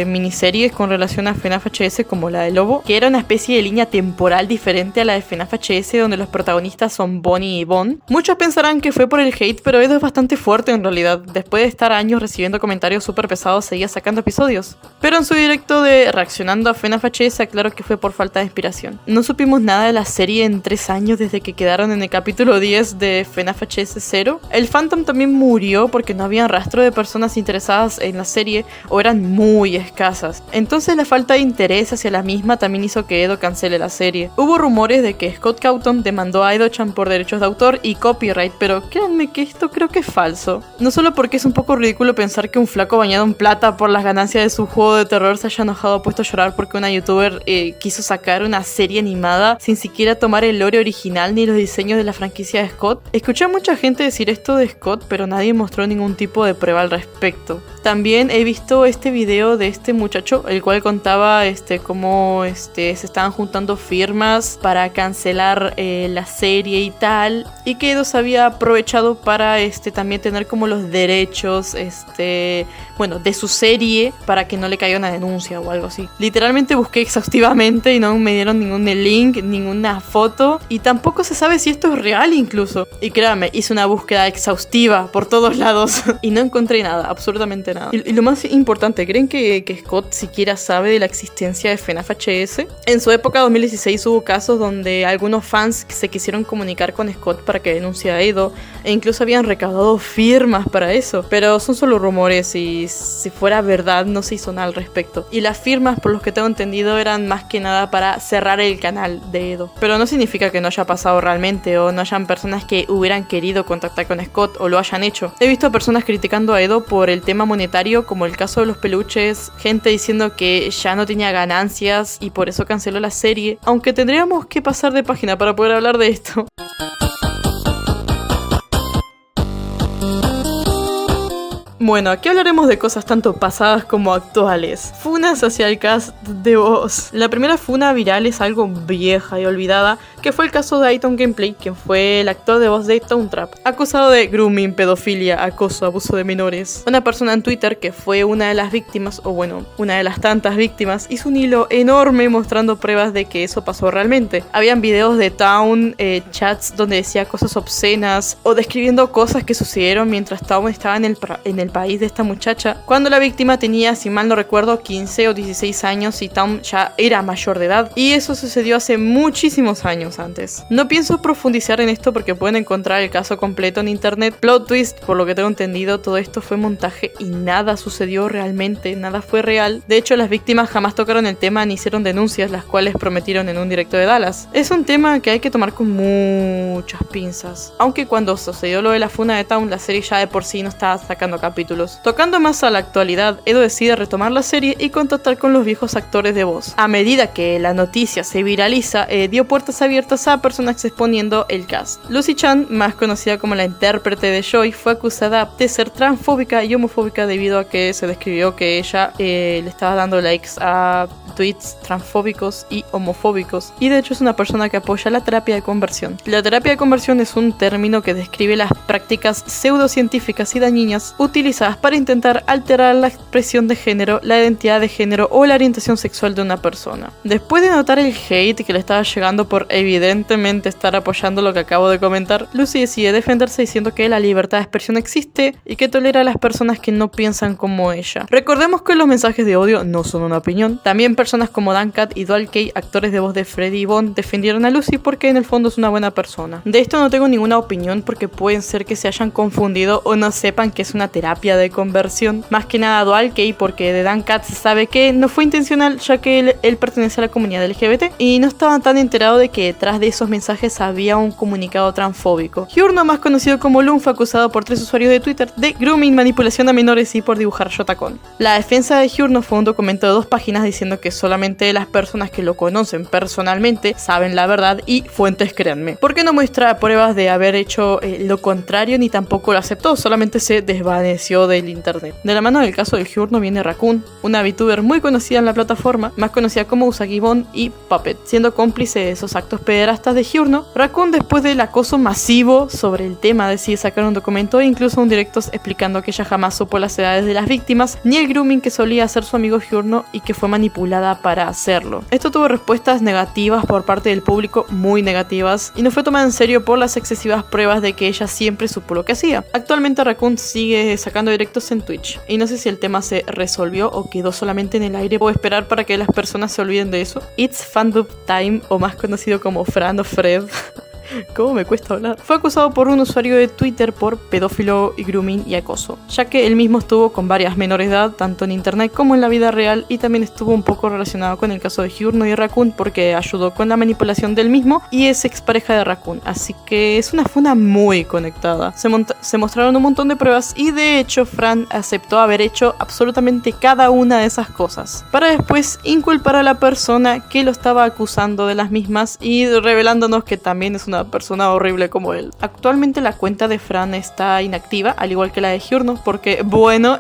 miniseries con relación a FNAF HS como la de Lobo, que era una especie de línea temporal diferente a la de FNAF HS donde los protagonistas son Bonnie y Bon. Muchos pensarán que fue por el hate, pero Edo es bastante fuerte en realidad. Después de estar años recibiendo comentarios súper pesados, seguía sacando episodios. Pero en su directo de reaccionando a FNAF HS aclaró que fue por falta de inspiración. No supimos nada de la serie en 3 años desde que quedara suicidaron en el capítulo 10 de FNAF HS 0. El fandom también murió porque no había rastro de personas interesadas en la serie o eran muy escasas. Entonces la falta de interés hacia la misma también hizo que Edo cancele la serie. Hubo rumores de que Scott Cawthon demandó a Edo-chan por derechos de autor y copyright, pero créanme que esto creo que es falso. No solo porque es un poco ridículo pensar que un flaco bañado en plata por las ganancias de su juego de terror se haya enojado o puesto a llorar porque una youtuber quiso sacar una serie animada sin siquiera tomar el lore original ni los diseños de la franquicia de Scott. Escuché a mucha gente decir esto de Scott, pero nadie mostró ningún tipo de prueba al respecto. También he visto este video de este muchacho, el cual contaba cómo se estaban juntando firmas para cancelar la serie y tal, y que Edo se había aprovechado para también tener como los derechos de su serie para que no le caiga una denuncia o algo así. Literalmente busqué exhaustivamente y no me dieron ningún link, ninguna foto, y tampoco se sabe si esto es real incluso. Y créanme, hice una búsqueda exhaustiva por todos lados y no encontré nada, absolutamente nada. Y lo más importante, ¿creen que Scott siquiera sabe de la existencia de FNAF HS? En su época 2016 hubo casos donde algunos fans se quisieron comunicar con Scott para que denuncie a Edo, e incluso habían recaudado firmas para eso, pero son solo rumores y si fuera verdad no se hizo nada al respecto. Y las firmas, por lo que tengo entendido, eran más que nada para cerrar el canal de Edo, pero no significa que no haya pasado realmente o no hayan personas que hubieran querido contactar con Scott o lo hayan hecho. He visto personas criticando a Edo por el tema monetario, como el caso de los peluches, gente diciendo que ya no tenía ganancias y por eso canceló la serie, aunque tendríamos que pasar de página para poder hablar de esto. Bueno, aquí hablaremos de cosas tanto pasadas como actuales. Funas hacia el cast de Voz. La primera funa viral es algo vieja y olvidada, que fue el caso de Aiton Gameplay, quien fue el actor de voz de Town Trap, acusado de grooming, pedofilia, acoso, abuso de menores. Una persona en Twitter que fue una de las víctimas, o bueno, una de las tantas víctimas, hizo un hilo enorme mostrando pruebas de que eso pasó realmente. Habían videos de Town, chats donde decía cosas obscenas, o describiendo cosas que sucedieron mientras Town estaba en el país de esta muchacha, cuando la víctima tenía, si mal no recuerdo, 15 o 16 años y Town ya era mayor de edad, y eso sucedió hace muchísimos años antes. No pienso profundizar en esto porque pueden encontrar el caso completo en internet. Plot twist, por lo que tengo entendido, todo esto fue montaje y nada sucedió realmente, nada fue real. De hecho, las víctimas jamás tocaron el tema ni hicieron denuncias, las cuales prometieron en un directo de Dallas. Es un tema que hay que tomar con muchas pinzas, aunque cuando sucedió lo de la funa de Town, la serie ya de por sí no estaba sacando capítulos. Tocando más a la actualidad, Edo decide retomar la serie y contactar con los viejos actores de voz. A medida que la noticia se viraliza, dio puertas abiertas a personas exponiendo el cast. Lucy Chan, más conocida como la intérprete de Joy, fue acusada de ser transfóbica y homofóbica debido a que se describió que ella le estaba dando likes a tweets transfóbicos y homofóbicos, y de hecho es una persona que apoya la terapia de conversión. La terapia de conversión es un término que describe las prácticas pseudocientíficas y dañinas utilizadas para intentar alterar la expresión de género, la identidad de género o la orientación sexual de una persona. Después de notar el hate que le estaba llegando por evidentemente estar apoyando lo que acabo de comentar, Lucy decide defenderse diciendo que la libertad de expresión existe y que tolera a las personas que no piensan como ella. Recordemos que los mensajes de odio no son una opinión. También personas como Dan Cat y Dual K, actores de voz de Freddy y Bond, defendieron a Lucy porque en el fondo es una buena persona. De esto no tengo ninguna opinión porque pueden ser que se hayan confundido o no sepan que es una terapia de conversión. Más que nada Dual K, porque de Dan Cat se sabe que no fue intencional, ya que él pertenece a la comunidad LGBT y no estaban tan enterados de que detrás de esos mensajes había un comunicado transfóbico. Hyurno, más conocido como Loon, fue acusado por 3 usuarios de Twitter de grooming, manipulación a menores y por dibujar Shotacon. La defensa de Hyurno fue un documento de 2 páginas diciendo que solamente las personas que lo conocen personalmente saben la verdad y fuentes, créanme, porque no muestra pruebas de haber hecho lo contrario ni tampoco lo aceptó, solamente se desvaneció del internet. De la mano del caso de Hyurno viene Raccoon, una VTuber muy conocida en la plataforma, más conocida como Usagi-Bon y Puppet, siendo cómplice de esos actos pederastas de Hyurno. Raccoon, después del acoso masivo sobre el tema, decide sacar un documento e incluso un directo explicando que ella jamás supo las edades de las víctimas ni el grooming que solía hacer su amigo Hyurno y que fue manipulada para hacerlo. Esto tuvo respuestas negativas por parte del público, muy negativas, y no fue tomada en serio por las excesivas pruebas de que ella siempre supo lo que hacía. Actualmente Raccoon sigue sacando directos en Twitch y no sé si el tema se resolvió o quedó solamente en el aire o esperar para que las personas se olviden de eso. It's Fandub Time, o más conocido como Fran o Fred. ¿Cómo me cuesta hablar? Fue acusado por un usuario de Twitter por pedófilo y grooming y acoso, ya que él mismo estuvo con varias menores de edad, tanto en internet como en la vida real, y también estuvo un poco relacionado con el caso de Hyurno y Raccoon porque ayudó con la manipulación del mismo y es expareja de Raccoon, así que es una funa muy conectada. Se mostraron un montón de pruebas y de hecho Fran aceptó haber hecho absolutamente cada una de esas cosas, para después inculpar a la persona que lo estaba acusando de las mismas y revelándonos que también es una persona horrible como él. Actualmente la cuenta de Fran está inactiva, al igual que la de Hyurno, porque bueno,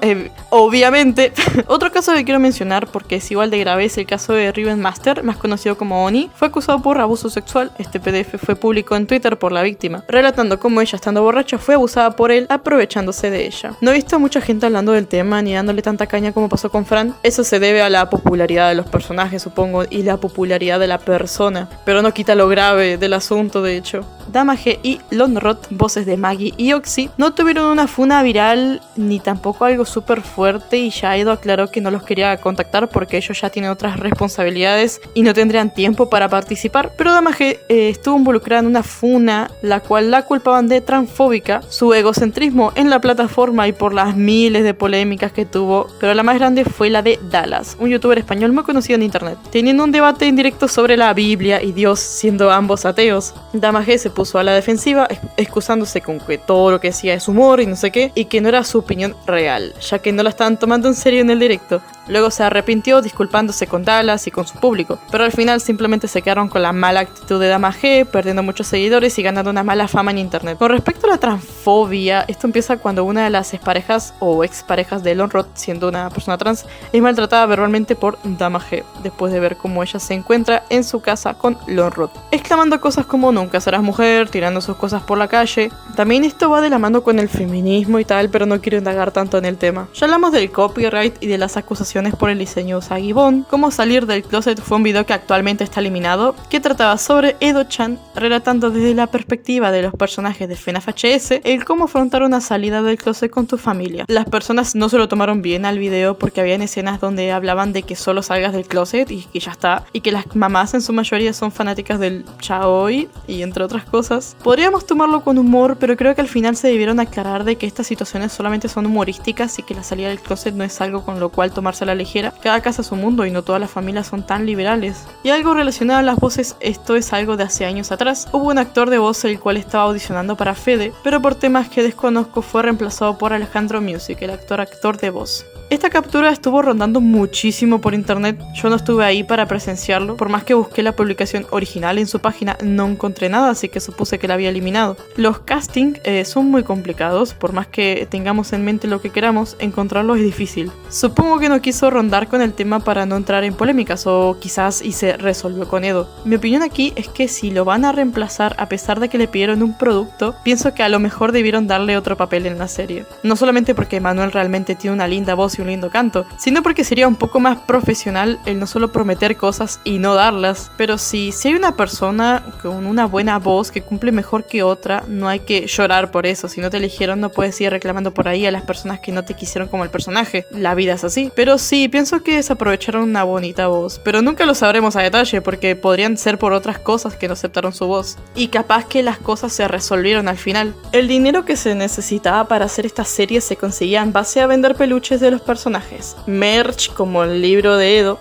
obviamente. Otro caso que quiero mencionar porque es igual de grave es el caso de Riven Master, más conocido como Oni. Fue acusado por abuso sexual. Este PDF fue público en Twitter por la víctima, relatando cómo ella, estando borracha, fue abusada por él, aprovechándose de ella. No he visto a mucha gente hablando del tema ni dándole tanta caña como pasó con Fran. Eso se debe a la popularidad de los personajes, supongo, y la popularidad de la persona, pero no quita lo grave del asunto, de hecho. Damage y Lonrot, voces de Maggie y Oxy, no tuvieron una funa viral ni tampoco algo súper fuerte, y ya Edo aclaró que no los quería contactar porque ellos ya tienen otras responsabilidades y no tendrían tiempo para participar. Pero Damage estuvo involucrada en una funa, la cual la culpaban de transfóbica, su egocentrismo en la plataforma y por las miles de polémicas que tuvo, pero la más grande fue la de Dallas, un youtuber español muy conocido en internet, teniendo un debate en directo sobre la Biblia y Dios, siendo ambos ateos. Damage se puso a la defensiva, excusándose con que todo lo que decía es humor y no sé qué, y que no era su opinión real, ya que no la estaban tomando en serio en el directo. Luego se arrepintió disculpándose con Dallas y con su público, pero al final simplemente se quedaron con la mala actitud de Damage, perdiendo muchos seguidores y ganando una mala fama en internet. Con respecto a la transfobia, esto empieza cuando una de las exparejas o exparejas de Lonrot, siendo una persona trans, es maltratada verbalmente por Damage, después de ver cómo ella se encuentra en su casa con Lonrot, exclamando cosas como nunca serás mujer, tirando sus cosas por la calle. También esto va de la mano con el feminismo y tal, pero no quiero indagar tanto en el tema. Ya hablamos del copyright y de las acusaciones por el diseño de Usagi-Bon. Cómo salir del closet fue un video que actualmente está eliminado, que trataba sobre Edo-chan, relatando desde la perspectiva de los personajes de FNAF HS el cómo afrontar una salida del closet con tu familia. Las personas no se lo tomaron bien al video porque habían escenas donde hablaban de que solo salgas del closet y que ya está, y que las mamás en su mayoría son fanáticas del yaoi y entre otras cosas. Podríamos tomarlo con humor, pero creo que al final se debieron aclarar de que estas situaciones solamente son humorísticas y que la salida del closet no es algo con lo cual tomarse a la ligera. Cada casa es un mundo y no todas las familias son tan liberales. Y algo relacionado a las voces, esto es algo de hace años atrás. Hubo un actor de voz el cual estaba audicionando para Fede, pero por temas que desconozco fue reemplazado por Alejandro Music, el actor de voz. Esta captura estuvo rondando muchísimo por internet, yo no estuve ahí para presenciarlo, por más que busqué la publicación original en su página no encontré nada, así que supuse que la había eliminado. Los castings son muy complicados, por más que tengamos en mente lo que queramos, encontrarlos es difícil. Supongo que no quiso rondar con el tema para no entrar en polémicas, o quizás y se resolvió con Edo. Mi opinión aquí es que si lo van a reemplazar a pesar de que le pidieron un producto, pienso que a lo mejor debieron darle otro papel en la serie. No solamente porque Manuel realmente tiene una linda voz y un lindo canto, sino porque sería un poco más profesional el no solo prometer cosas y no darlas. Pero si hay una persona con una buena voz que cumple mejor que otra, no hay que llorar por eso. Si no te eligieron, no puedes ir reclamando por ahí a las personas que no te quisieron como el personaje. La vida es así. Pero sí, pienso que desaprovecharon una bonita voz, pero nunca lo sabremos a detalle porque podrían ser por otras cosas que no aceptaron su voz, y capaz que las cosas se resolvieron al final. El dinero que se necesitaba para hacer esta serie se conseguía en base a vender peluches de los personajes, merch como el libro de Edo,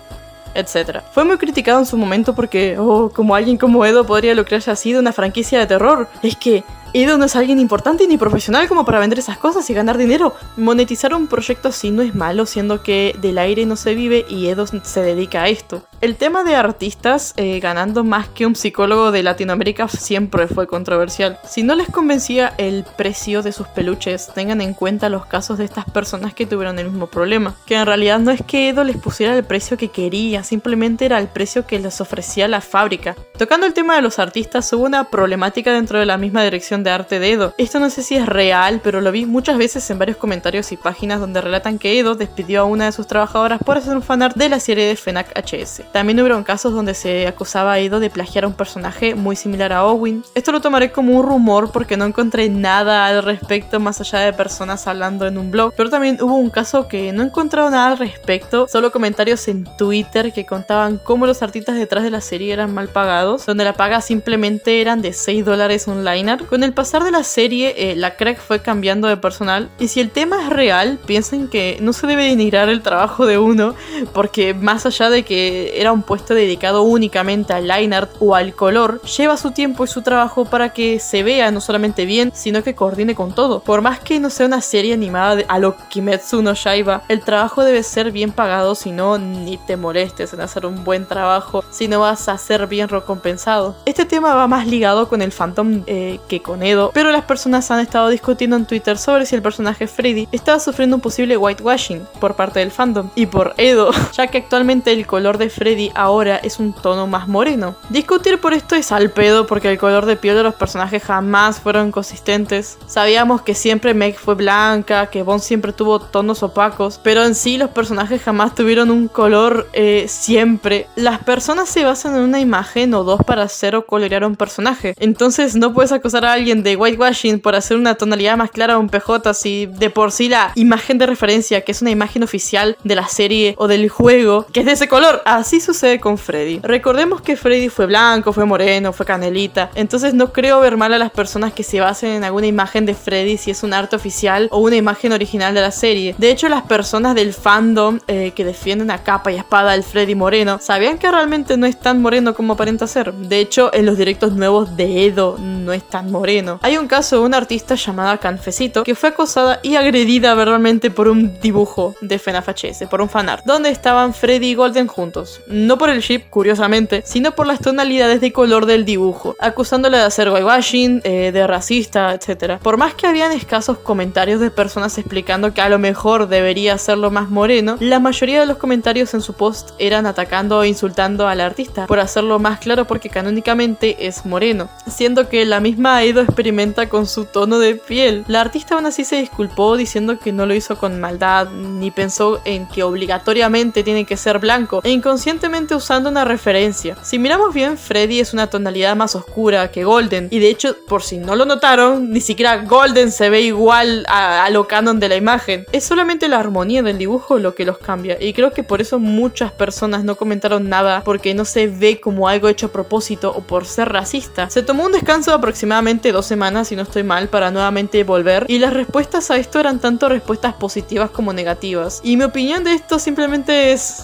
etc. Fue muy criticado en su momento porque, como alguien como Edo podría lucrarse así de una franquicia de terror. Es que Edo no es alguien importante ni profesional como para vender esas cosas y ganar dinero. Monetizar un proyecto así no es malo, siendo que del aire no se vive y Edo se dedica a esto. El tema de artistas ganando más que un psicólogo de Latinoamérica siempre fue controversial. Si no les convencía el precio de sus peluches, tengan en cuenta los casos de estas personas que tuvieron el mismo problema. Que en realidad no es que Edo les pusiera el precio que quería, simplemente era el precio que les ofrecía la fábrica. Tocando el tema de los artistas, hubo una problemática dentro de la misma dirección de arte de Edo. Esto no sé si es real, pero lo vi muchas veces en varios comentarios y páginas donde relatan que Edo despidió a una de sus trabajadoras por hacer un fanart de la serie de FNAF HS. también hubieron casos donde se acusaba a Edo de plagiar a un personaje muy similar a Owen. Esto lo tomaré como un rumor porque no encontré nada al respecto más allá de personas hablando en un blog, pero también hubo un caso que no he encontrado nada al respecto, solo comentarios en Twitter que contaban cómo los artistas detrás de la serie eran mal pagados, donde la paga simplemente eran de $6 un liner. Con el pasar de la serie, la crack fue cambiando de personal, y si el tema es real, piensen que no se debe denigrar el trabajo de uno, porque más allá de que era un puesto dedicado únicamente al line art o al color, lleva su tiempo y su trabajo para que se vea no solamente bien, sino que coordine con todo. Por más que no sea una serie animada a lo Kimetsu no Yaiba, el trabajo debe ser bien pagado, si no, ni te molestes en hacer un buen trabajo, si no vas a ser bien recompensado. Este tema va más ligado con el fandom que con Edo, pero las personas han estado discutiendo en Twitter sobre si el personaje Freddy estaba sufriendo un posible whitewashing por parte del fandom y por Edo, ya que actualmente el color de Freddy ahora es un tono más moreno. Discutir por esto es al pedo porque el color de piel de los personajes jamás fueron consistentes. Sabíamos que siempre Meg fue blanca, que Bon siempre tuvo tonos opacos, pero en sí los personajes jamás tuvieron un color siempre. Las personas se basan en una imagen o dos para hacer o colorear a un personaje, entonces no puedes acusar a alguien de whitewashing por hacer una tonalidad más clara a un PJ si de por sí la imagen de referencia, que es una imagen oficial de la serie o del juego, que es de ese color. Así sucede con Freddy. Recordemos que Freddy fue blanco, fue moreno, fue canelita, entonces no creo ver mal a las personas que se basen en alguna imagen de Freddy si es un arte oficial o una imagen original de la serie. De hecho, las personas del fandom que defienden a capa y espada al Freddy moreno, sabían que realmente no es tan moreno como aparenta ser. De hecho, en los directos nuevos de Edo no es tan moreno. Hay un caso de una artista llamada Canfecito que fue acosada y agredida verbalmente por un dibujo de FNAF HS, por un fanart, donde estaban Freddy y Golden juntos. No por el ship, curiosamente, sino por las tonalidades de color del dibujo, acusándola de hacer whitewashing, de racista, etc. Por más que habían escasos comentarios de personas explicando que a lo mejor debería hacerlo más moreno, la mayoría de los comentarios en su post eran atacando o insultando al artista por hacerlo más claro porque canónicamente es moreno, siendo que la misma Edo experimenta con su tono de piel. La artista aún así se disculpó diciendo que no lo hizo con maldad, ni pensó en que obligatoriamente tiene que ser blanco, e inconscientemente usando una referencia. Si miramos bien, Freddy es una tonalidad más oscura que Golden, y de hecho, por si no lo notaron, ni siquiera Golden se ve igual a lo canon de la imagen. Es solamente la armonía del dibujo lo que los cambia, y creo que por eso muchas personas no comentaron nada, porque no se ve como algo hecho a propósito o por ser racista. Se tomó un descanso de aproximadamente 2 semanas, si no estoy mal, para nuevamente volver, y las respuestas a esto eran tanto respuestas positivas como negativas. Y mi opinión de esto simplemente es...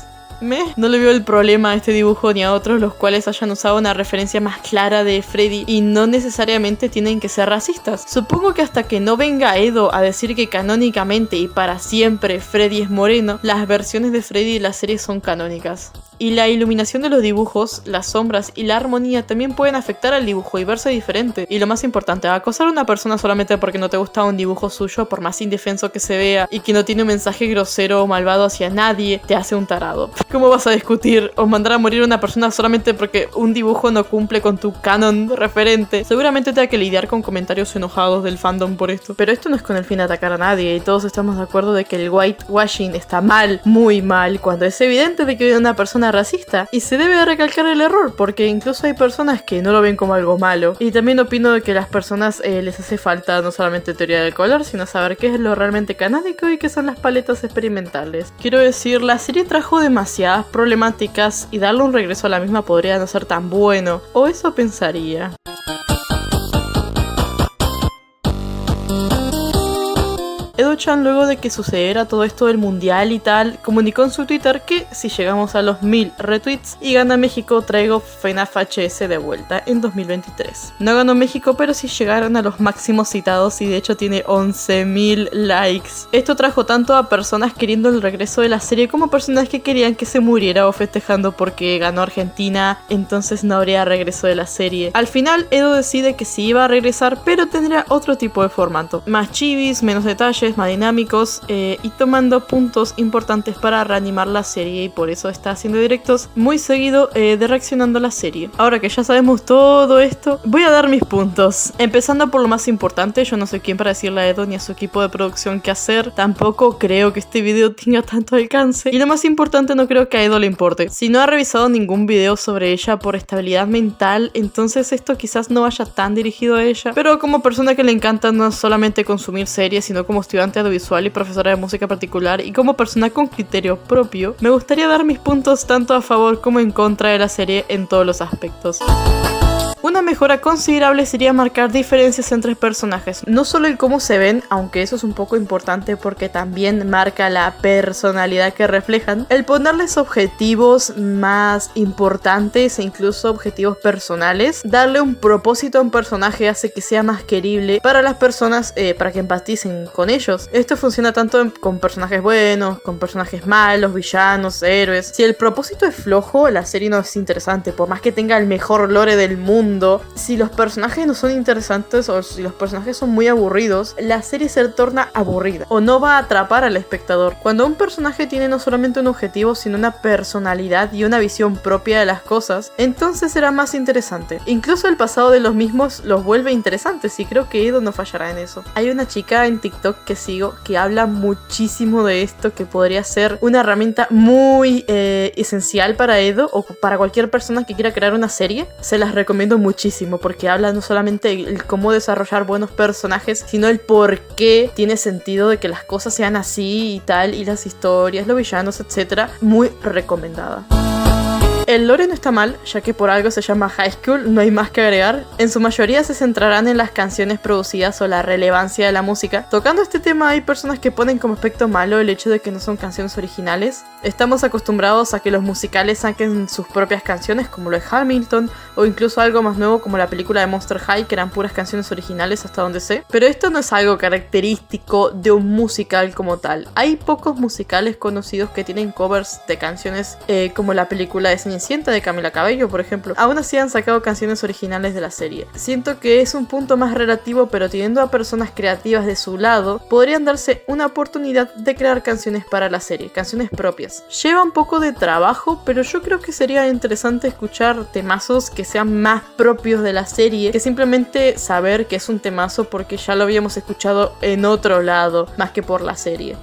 no le veo el problema a este dibujo ni a otros los cuales hayan usado una referencia más clara de Freddy y no necesariamente tienen que ser racistas. Supongo que hasta que no venga Edo a decir que canónicamente y para siempre Freddy es moreno, las versiones de Freddy de la serie son canónicas. Y la iluminación de los dibujos, las sombras y la armonía también pueden afectar al dibujo y verse diferente. Y lo más importante, acosar a una persona solamente porque no te gusta un dibujo suyo, por más indefenso que se vea y que no tiene un mensaje grosero o malvado hacia nadie, te hace un tarado. ¿Cómo vas a discutir o mandar a morir a una persona solamente porque un dibujo no cumple con tu canon referente? Seguramente tenga que lidiar con comentarios enojados del fandom por esto. Pero esto no es con el fin de atacar a nadie, y todos estamos de acuerdo de que el whitewashing está mal, muy mal, cuando es evidente de que viene una persona racista, y se debe recalcar el error porque incluso hay personas que no lo ven como algo malo. Y también opino de que las personas les hace falta no solamente teoría del color, sino saber qué es lo realmente canónico y qué son las paletas experimentales. Quiero decir, la serie trajo demasiadas problemáticas y darle un regreso a la misma podría no ser tan bueno, o eso pensaría. Edo-chan, luego de que sucediera todo esto del mundial y tal, comunicó en su Twitter que si llegamos a los 1000 retweets y gana México, traigo FNAF HS de vuelta en 2023. No ganó México, pero sí llegaron a los máximos citados y de hecho tiene 11.000 likes. Esto trajo tanto a personas queriendo el regreso de la serie como personas que querían que se muriera o festejando porque ganó Argentina, entonces no habría regreso de la serie. Al final, Edo decide que sí iba a regresar, pero tendría otro tipo de formato. Más chivis, menos detalles, más dinámicos y tomando puntos importantes para reanimar la serie, y por eso está haciendo directos muy seguido de reaccionando a la serie. Ahora que ya sabemos todo esto, voy a dar mis puntos. Empezando por lo más importante, yo no soy quien para decirle a Edo ni a su equipo de producción qué hacer, tampoco creo que este video tenga tanto alcance, y lo más importante, no creo que a Edo le importe. Si no ha revisado ningún video sobre ella por estabilidad mental, entonces esto quizás no vaya tan dirigido a ella, pero como persona que le encanta no solamente consumir series, sino como estudiante audiovisual y profesora de música particular, y como persona con criterio propio, me gustaría dar mis puntos tanto a favor como en contra de la serie en todos los aspectos. Una mejora considerable sería marcar diferencias entre personajes, no solo el cómo se ven, aunque eso es un poco importante porque también marca la personalidad que reflejan, el ponerles objetivos más importantes e incluso objetivos personales, darle un propósito a un personaje hace que sea más querible para las personas, para que empaticen con ellos. Esto funciona tanto con personajes buenos, con personajes malos, villanos, héroes. Si el propósito es flojo, la serie no es interesante, por más que tenga el mejor lore del mundo. Si los personajes no son interesantes o si los personajes son muy aburridos, la serie se torna aburrida o no va a atrapar al espectador. Cuando un personaje tiene no solamente un objetivo, sino una personalidad y una visión propia de las cosas, entonces será más interesante. Incluso el pasado de los mismos los vuelve interesantes, y creo que Edo no fallará en eso. Hay una chica en TikTok que sigo que habla muchísimo de esto, que podría ser una herramienta muy esencial para Edo o para cualquier persona que quiera crear una serie. Se las recomiendo muchísimo porque habla no solamente el cómo desarrollar buenos personajes, sino el por qué tiene sentido de que las cosas sean así y tal, y las historias, los villanos, etc. Muy recomendada. El lore no está mal, ya que por algo se llama High School, no hay más que agregar. En su mayoría se centrarán en las canciones producidas o la relevancia de la música. Tocando este tema, hay personas que ponen como aspecto malo el hecho de que no son canciones originales. Estamos acostumbrados a que los musicales saquen sus propias canciones, como lo de Hamilton, o incluso algo más nuevo como la película de Monster High, que eran puras canciones originales hasta donde sé. Pero esto no es algo característico de un musical como tal. Hay pocos musicales conocidos que tienen covers de canciones como la película de Cenicienta de Camila Cabello, por ejemplo. Aún así han sacado canciones originales de la serie. Siento que es un punto más relativo, pero teniendo a personas creativas de su lado, podrían darse una oportunidad de crear canciones para la serie, canciones propias. Lleva un poco de trabajo, pero yo creo que sería interesante escuchar temazos que sean más propios de la serie, que simplemente saber que es un temazo porque ya lo habíamos escuchado en otro lado, más que por la serie.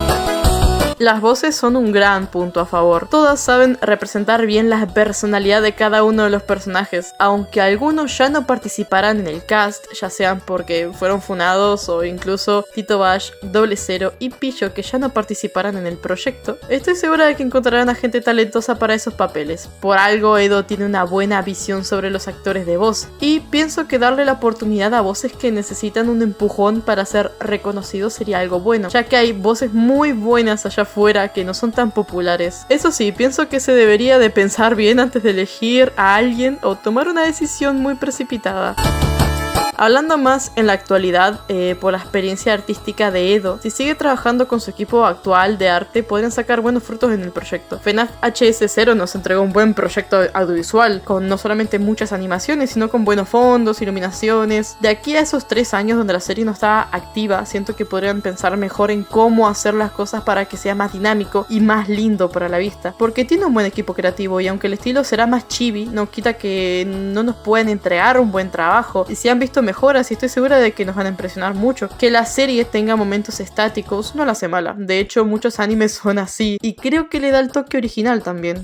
Las voces son un gran punto a favor. Todas saben representar bien la personalidad de cada uno de los personajes, aunque algunos ya no participarán en el cast, ya sean porque fueron funados o incluso Tito Bash, Doble Cero y Pillo, que ya no participarán en el proyecto. Estoy segura de que encontrarán a gente talentosa para esos papeles. Por algo Edo tiene una buena visión sobre los actores de voz, y pienso que darle la oportunidad a voces que necesitan un empujón para ser reconocidos sería algo bueno, ya que hay voces muy buenas allá fuera que no son tan populares. Eso sí, pienso que se debería de pensar bien antes de elegir a alguien o tomar una decisión muy precipitada. Hablando más en la actualidad, por la experiencia artística de Edo, si sigue trabajando con su equipo actual de arte, podrían sacar buenos frutos en el proyecto. FNAF HS0 nos entregó un buen proyecto audiovisual, con no solamente muchas animaciones, sino con buenos fondos, iluminaciones. De aquí a esos 3 años donde la serie no está activa, siento que podrían pensar mejor en cómo hacer las cosas para que sea más dinámico y más lindo para la vista, porque tiene un buen equipo creativo, y aunque el estilo será más chibi, no quita que no nos pueden entregar un buen trabajo. Y si han visto mejoras, y estoy segura de que nos van a impresionar mucho. Que la serie tenga momentos estáticos no la hace mala. De hecho, muchos animes son así, y creo que le da el toque original también.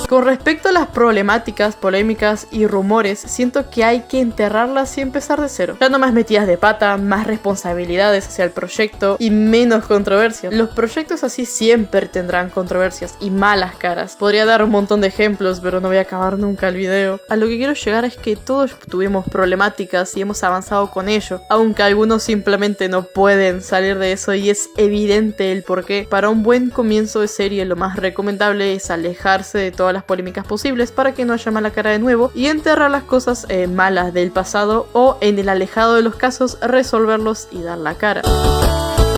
Con respecto a las problemáticas, polémicas y rumores, siento que hay que enterrarlas y empezar de cero. Ya no más metidas de pata, más responsabilidades hacia el proyecto y menos controversias. Los proyectos así siempre tendrán controversias y malas caras. Podría dar un montón de ejemplos, pero no voy a acabar nunca el video. A lo que quiero llegar es que todos tuvimos problemáticas y hemos avanzado con ello, aunque algunos simplemente no pueden salir de eso, y es evidente el porqué. Para un buen comienzo de serie, lo más recomendable es alejarse de todas las polémicas posibles para que no haya mala cara de nuevo, y enterrar las cosas malas del pasado, o en el alejado de los casos resolverlos y dar la cara.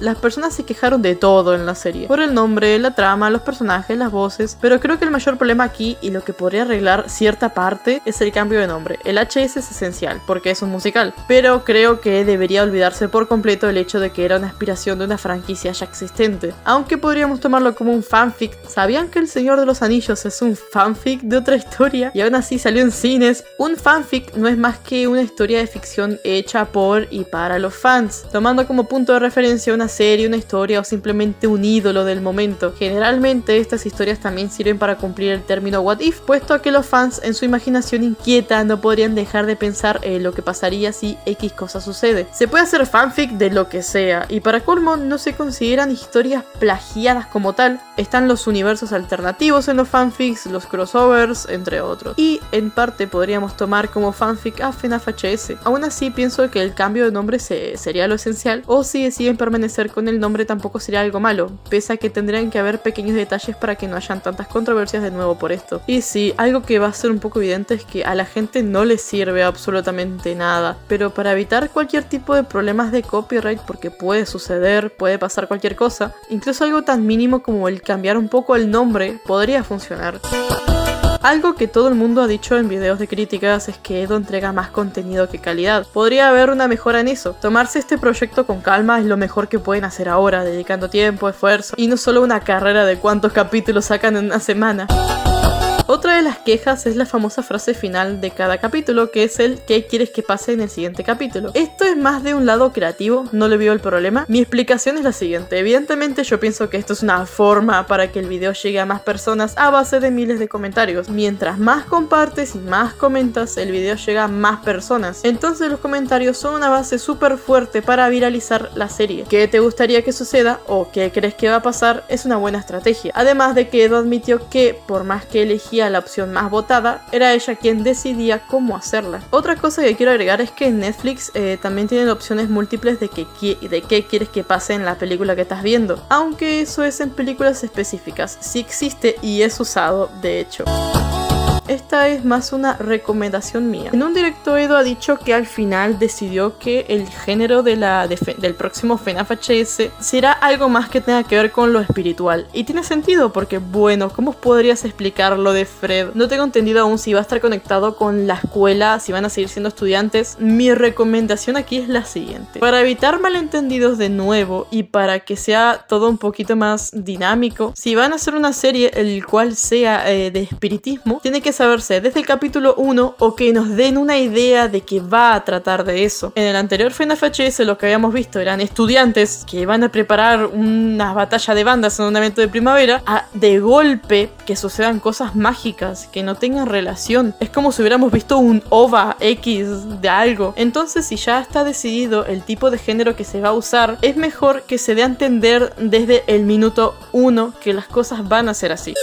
las personas se quejaron de todo en la serie. Por el nombre, la trama, los personajes, las voces. Pero creo que el mayor problema aquí, y lo que podría arreglar cierta parte, es el cambio de nombre. El HS es esencial, porque es un musical. Pero creo que debería olvidarse por completo el hecho de que era una aspiración de una franquicia ya existente. Aunque podríamos tomarlo como un fanfic. ¿Sabían que El Señor de los Anillos es un fanfic de otra historia? Y aún así salió en cines. Un fanfic no es más que una historia de ficción hecha por y para los fans, tomando como punto de referencia una serie, una historia o simplemente un ídolo del momento. Generalmente estas historias también sirven para cumplir el término what if, puesto a que los fans en su imaginación inquieta no podrían dejar de pensar en lo que pasaría si X cosa sucede. Se puede hacer fanfic de lo que sea, y para colmo no se consideran historias plagiadas como tal. Están los universos alternativos en los fanfics, los crossovers, entre otros. Y en parte podríamos tomar como fanfic a FNAF HS. Aún así pienso que el cambio de nombre sería lo esencial, o si deciden permanecer con el nombre tampoco sería algo malo, pese a que tendrían que haber pequeños detalles para que no hayan tantas controversias de nuevo por esto. Y sí, algo que va a ser un poco evidente es que a la gente no le sirve absolutamente nada, pero para evitar cualquier tipo de problemas de copyright, porque puede suceder, puede pasar cualquier cosa, incluso algo tan mínimo como el cambiar un poco el nombre podría funcionar. Algo que todo el mundo ha dicho en videos de críticas es que Edo entrega más contenido que calidad. Podría haber una mejora en eso. Tomarse este proyecto con calma es lo mejor que pueden hacer ahora, dedicando tiempo, esfuerzo y no solo una carrera de cuántos capítulos sacan en una semana. Otra de las quejas es la famosa frase final de cada capítulo, que es el ¿qué quieres que pase en el siguiente capítulo? Esto es más de un lado creativo, no le veo el problema. Mi explicación es la siguiente: evidentemente yo pienso que esto es una forma para que el video llegue a más personas a base de miles de comentarios. Mientras más compartes y más comentas, el video llega a más personas. Entonces los comentarios son una base súper fuerte para viralizar la serie. ¿Qué te gustaría que suceda o qué crees que va a pasar? Es una buena estrategia. Además de que Edo admitió que por más que elegía la opción más votada, era ella quien decidía cómo hacerla. Otra cosa que quiero agregar es que en Netflix también tienen opciones múltiples de qué quieres que pase en la película que estás viendo, aunque eso es en películas específicas. Sí existe y es usado, de hecho. Esta es más una recomendación mía. En un directo Edo ha dicho que al final decidió que el género del próximo FNAF HS será algo más que tenga que ver con lo espiritual. Y tiene sentido porque, bueno, ¿cómo podrías explicar lo de Fred? No tengo entendido aún si va a estar conectado con la escuela, si van a seguir siendo estudiantes. Mi recomendación aquí es la siguiente. Para evitar malentendidos de nuevo y para que sea todo un poquito más dinámico, si van a hacer una serie el cual sea de espiritismo, tiene que saberse desde el capítulo 1 o que nos den una idea de que va a tratar de eso. En el anterior FNAF HS lo que habíamos visto eran estudiantes que van a preparar una batalla de bandas en un evento de primavera, a de golpe que sucedan cosas mágicas que no tengan relación. Es como si hubiéramos visto un OVA X de algo. Entonces, si ya está decidido el tipo de género que se va a usar, es mejor que se dé a entender desde el minuto 1 que las cosas van a ser así.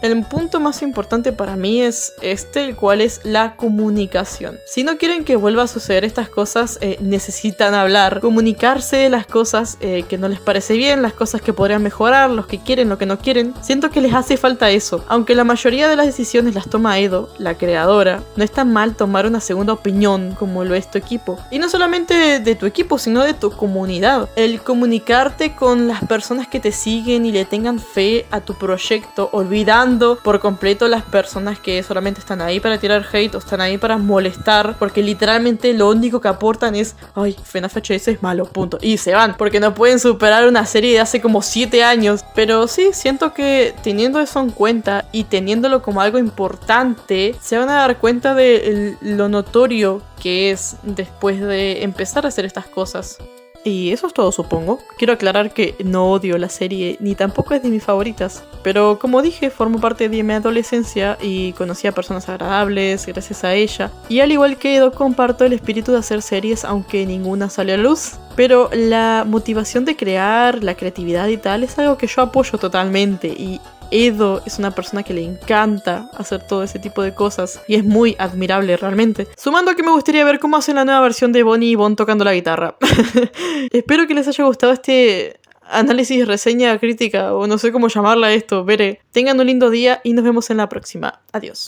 El punto más importante para mí es el cual es la comunicación. Si no quieren que vuelva a suceder estas cosas, necesitan hablar, comunicarse las cosas que no les parece bien, las cosas que podrían mejorar, los que quieren, lo que no quieren. Siento que les hace falta eso. Aunque la mayoría de las decisiones las toma Edo, la creadora, no está mal tomar una segunda opinión como lo es tu equipo. Y no solamente de tu equipo, sino de tu comunidad. El comunicarte con las personas que te siguen y le tengan fe a tu proyecto, olvidando por completo las personas que solamente están ahí para tirar hate o están ahí para molestar, porque literalmente lo único que aportan es ay, FNAF HS es malo, punto, y se van, porque no pueden superar una serie de hace como 7 años. Pero sí, siento que teniendo eso en cuenta y teniéndolo como algo importante, se van a dar cuenta de lo notorio que es después de empezar a hacer estas cosas. Y eso es todo, supongo. Quiero aclarar que no odio la serie, ni tampoco es de mis favoritas. Pero como dije, formó parte de mi adolescencia y conocí a personas agradables gracias a ella. Y al igual que Edo, comparto el espíritu de hacer series, aunque ninguna sale a luz. Pero la motivación de crear, la creatividad y tal, es algo que yo apoyo totalmente. Y Edo es una persona que le encanta hacer todo ese tipo de cosas y es muy admirable realmente. Sumando a que me gustaría ver cómo hacen la nueva versión de Bonnie y Bon tocando la guitarra. Espero que les haya gustado este análisis, reseña, crítica o no sé cómo llamarla esto. Veré. Tengan un lindo día y nos vemos en la próxima. Adiós.